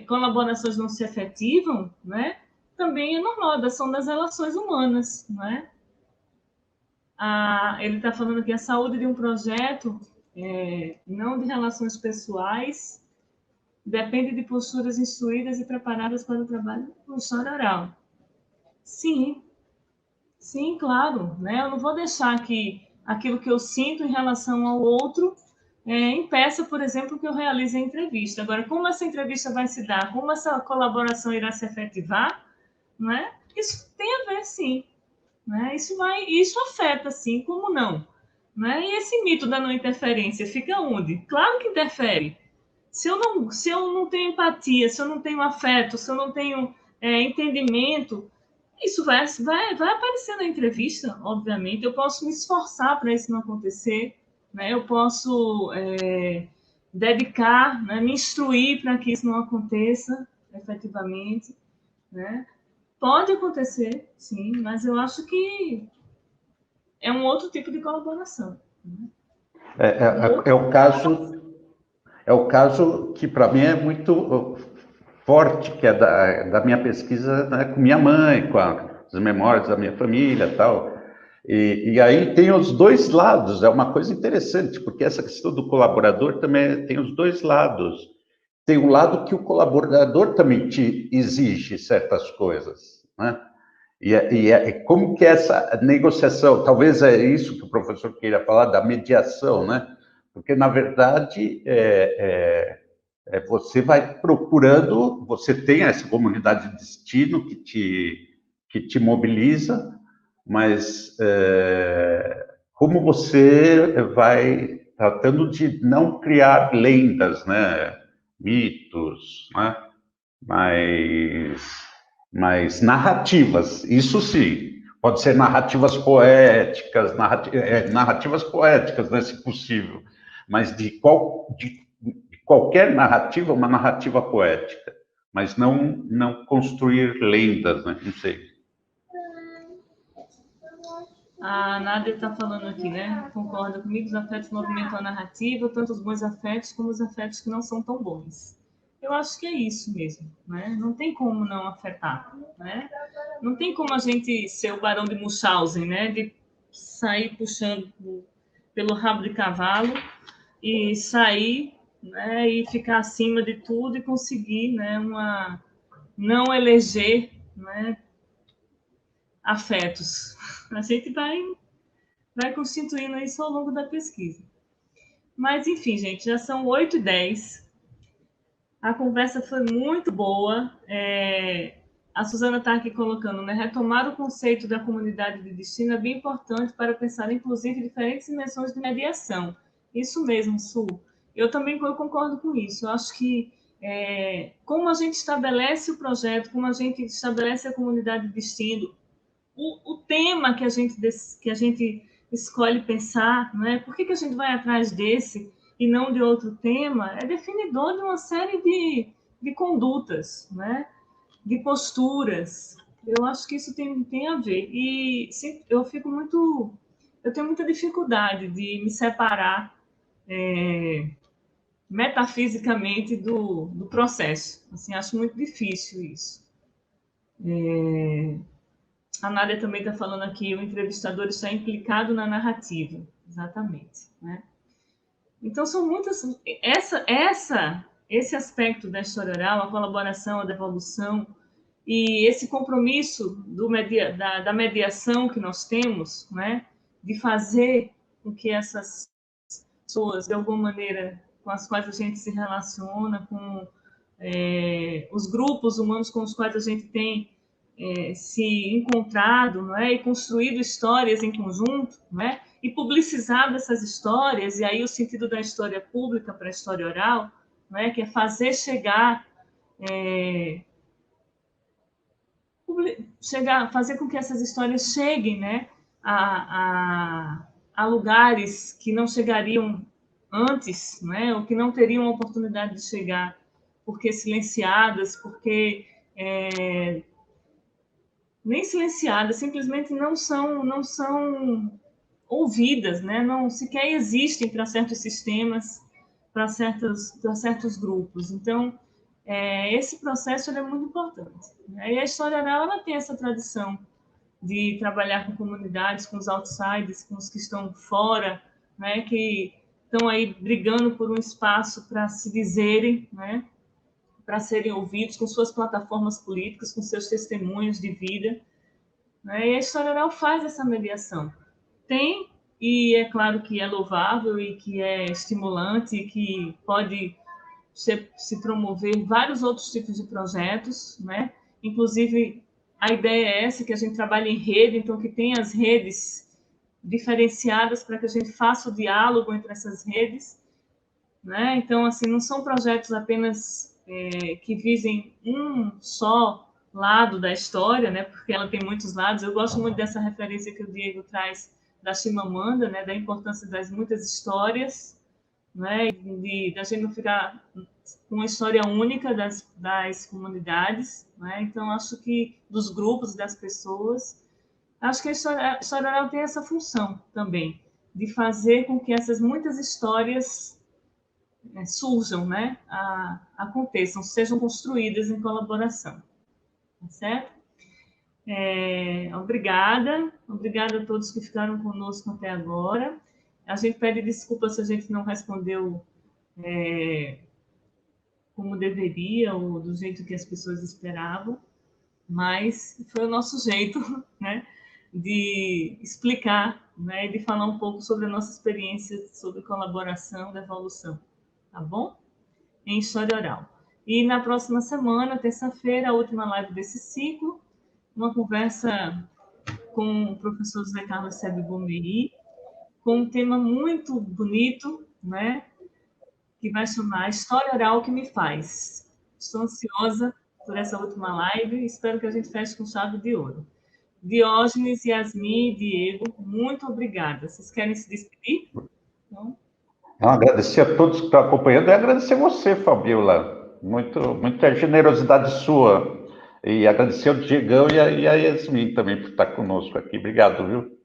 colaborações não se efetivam, né? Também é normal, são das relações humanas, né? Ele está falando aqui a saúde de um projeto, não de relações pessoais, depende de posturas instruídas e preparadas para o trabalho no história oral. Sim, sim, claro, né? Eu não vou deixar que aquilo que eu sinto em relação ao outro impeça, por exemplo, que eu realize a entrevista. Agora, como essa entrevista vai se dar, como essa colaboração irá se efetivar, né? Isso tem a ver, sim, né? Isso afeta, sim, como não, né? E esse mito da não interferência fica onde? Claro que interfere. Se eu não tenho empatia, se eu não tenho afeto, se eu não tenho entendimento, isso vai aparecer na entrevista, obviamente. Eu posso me esforçar para isso não acontecer, né? Eu posso dedicar, né? Me instruir para que isso não aconteça efetivamente, né? Pode acontecer, sim, mas eu acho que é um outro tipo de colaboração, né? É o caso que, para mim, é muito forte, que é da minha pesquisa, né, com minha mãe, com as memórias da minha família e tal. E aí tem os dois lados, é uma coisa interessante, porque essa questão do colaborador também tem os dois lados. Tem um lado que o colaborador também te exige certas coisas, né? E como que essa negociação, talvez é isso que o professor queira falar, da mediação, né? Porque, na verdade, você vai procurando, você tem essa comunidade de destino que te mobiliza, mas como você vai tratando de não criar lendas, né? Mitos, né? Mas narrativas, isso sim. Pode ser narrativas poéticas, narrativas poéticas, né, se possível, mas de qualquer narrativa, uma narrativa poética, mas não construir lendas, né? Não sei. A Nádia está falando aqui, né? Concorda comigo, os afetos movimentam a narrativa, tanto os bons afetos como os afetos que não são tão bons. Eu acho que é isso mesmo, né? Não tem como não afetar, né? Não tem como a gente ser o Barão de Munchausen, né? De sair puxando pelo rabo de cavalo e sair, né? E ficar acima de tudo e conseguir, né? Não eleger, né? Afetos. A gente vai constituindo isso ao longo da pesquisa. Mas, enfim, gente, já são 8h10. A conversa foi muito boa. A Suzana está aqui colocando, né? Retomar o conceito da comunidade de destino é bem importante para pensar, inclusive, diferentes dimensões de mediação. Isso mesmo, Su. Eu também concordo com isso. Eu acho que como a gente estabelece o projeto, como a gente estabelece a comunidade de destino, o tema que a gente escolhe pensar, né? Por que a gente vai atrás desse e não de outro tema, é definidor de uma série de condutas, né? De posturas. Eu acho que isso tem a ver. E eu tenho muita dificuldade de me separar metafisicamente do processo. Assim, acho muito difícil isso. A Nádia também está falando aqui, o entrevistador está implicado na narrativa. Exatamente, né? Então, são muitas... Esse aspecto da história oral, a colaboração, a devolução, e esse compromisso da mediação que nós temos, né? De fazer com que essas pessoas, de alguma maneira, com as quais a gente se relaciona, com os grupos humanos com os quais a gente tem se encontrado, não é? E construído histórias em conjunto, não é? E publicizado essas histórias, e aí o sentido da história pública para a história oral, não é? Que é fazer fazer com que essas histórias cheguem, né? a lugares que não chegariam antes, né? Ou que não teriam a oportunidade de chegar, porque silenciadas, porque nem silenciadas, simplesmente não são ouvidas, né? Não sequer existem para certos sistemas, para certos grupos. Então, esse processo é muito importante. Né? E a história oral ela tem essa tradição de trabalhar com comunidades, com os outsiders, com os que estão fora, né? Que estão aí brigando por um espaço para se dizerem, né? Para serem ouvidos, com suas plataformas políticas, com seus testemunhos de vida. Né? E a história oral faz essa mediação. Tem, e é claro que é louvável e que é estimulante e que pode se promover vários outros tipos de projetos, né? Inclusive, a ideia é essa, que a gente trabalhe em rede, então que tenha as redes diferenciadas para que a gente faça o diálogo entre essas redes, né? Então, assim, não são projetos apenas que visem um só lado da história, né? Porque ela tem muitos lados. Eu gosto muito dessa referência que o Diego traz da Chimamanda, né? Da importância das muitas histórias, né? Da gente não ficar com uma história única das comunidades, né? Então, acho que dos grupos, das pessoas, acho que a história oral tem essa função também, de fazer com que essas muitas histórias surjam, né? Aconteçam, sejam construídas em colaboração. Tá certo? Obrigada a todos que ficaram conosco até agora. A gente pede desculpa se a gente não respondeu como deveria ou do jeito que as pessoas esperavam, mas foi o nosso jeito, né, de explicar, né, e de falar um pouco sobre a nossa experiência sobre colaboração, devolução, tá bom? Em história oral. E na próxima semana, terça-feira, a última live desse ciclo, uma conversa com o professor José Carlos Sebe-Bomeri, com um tema muito bonito, né, que vai chamar História Oral que me faz. Estou ansiosa por essa última live e espero que a gente feche com chave de ouro. Diógenes, Yasmin e Diego, muito obrigada. Vocês querem se despedir? Não? Agradecer a todos que estão acompanhando e agradecer você, Fabiola. Muita generosidade sua. E agradecer ao Diegão e a Yasmin também por estar conosco aqui. Obrigado, viu?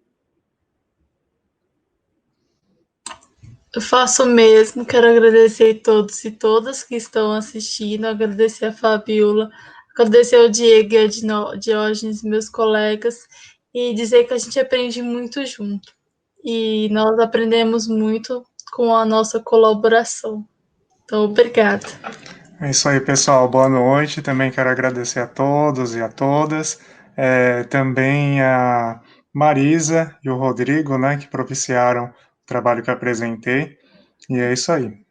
Eu faço o mesmo, quero agradecer a todos e todas que estão assistindo, agradecer a Fabiola, agradecer ao Diego e ao Diógenes, meus colegas, e dizer que a gente aprende muito junto. E nós aprendemos muito com a nossa colaboração. Então, obrigada. É isso aí, pessoal. Boa noite. Também quero agradecer a todos e a todas. Também a Marisa e o Rodrigo, né, que propiciaram o trabalho que eu apresentei. E é isso aí.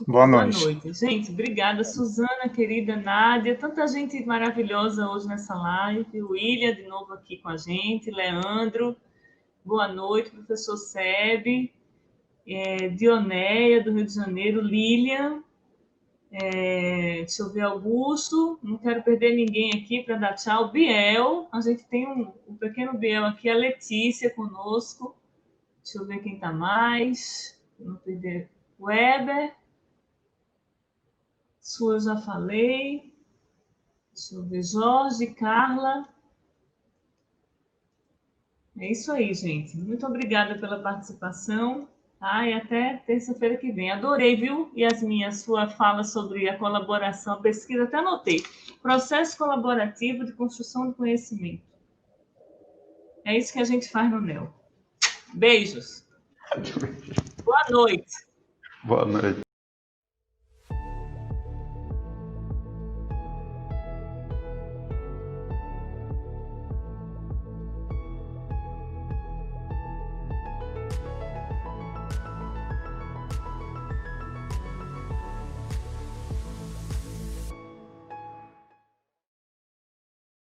Boa Boa noite. noite. Gente, obrigada. Suzana, querida Nádia, tanta gente maravilhosa hoje nessa live. O William, de novo aqui com a gente, Leandro. Boa noite, professor Sebe, Dionéia, do Rio de Janeiro, Lilian, deixa eu ver, Augusto, não quero perder ninguém aqui para dar tchau. Biel, a gente tem um pequeno Biel aqui, a Letícia conosco. Deixa eu ver quem está mais, não perder. Weber, sua eu já falei. Deixa eu ver, Jorge, Carla. É isso aí, gente. Muito obrigada pela participação. Tá? E até terça-feira que vem. Adorei, viu, Yasmin, a sua fala sobre a colaboração, a pesquisa, até anotei. Processo colaborativo de construção do conhecimento. É isso que a gente faz no NEL. Beijos. Boa noite. Boa noite.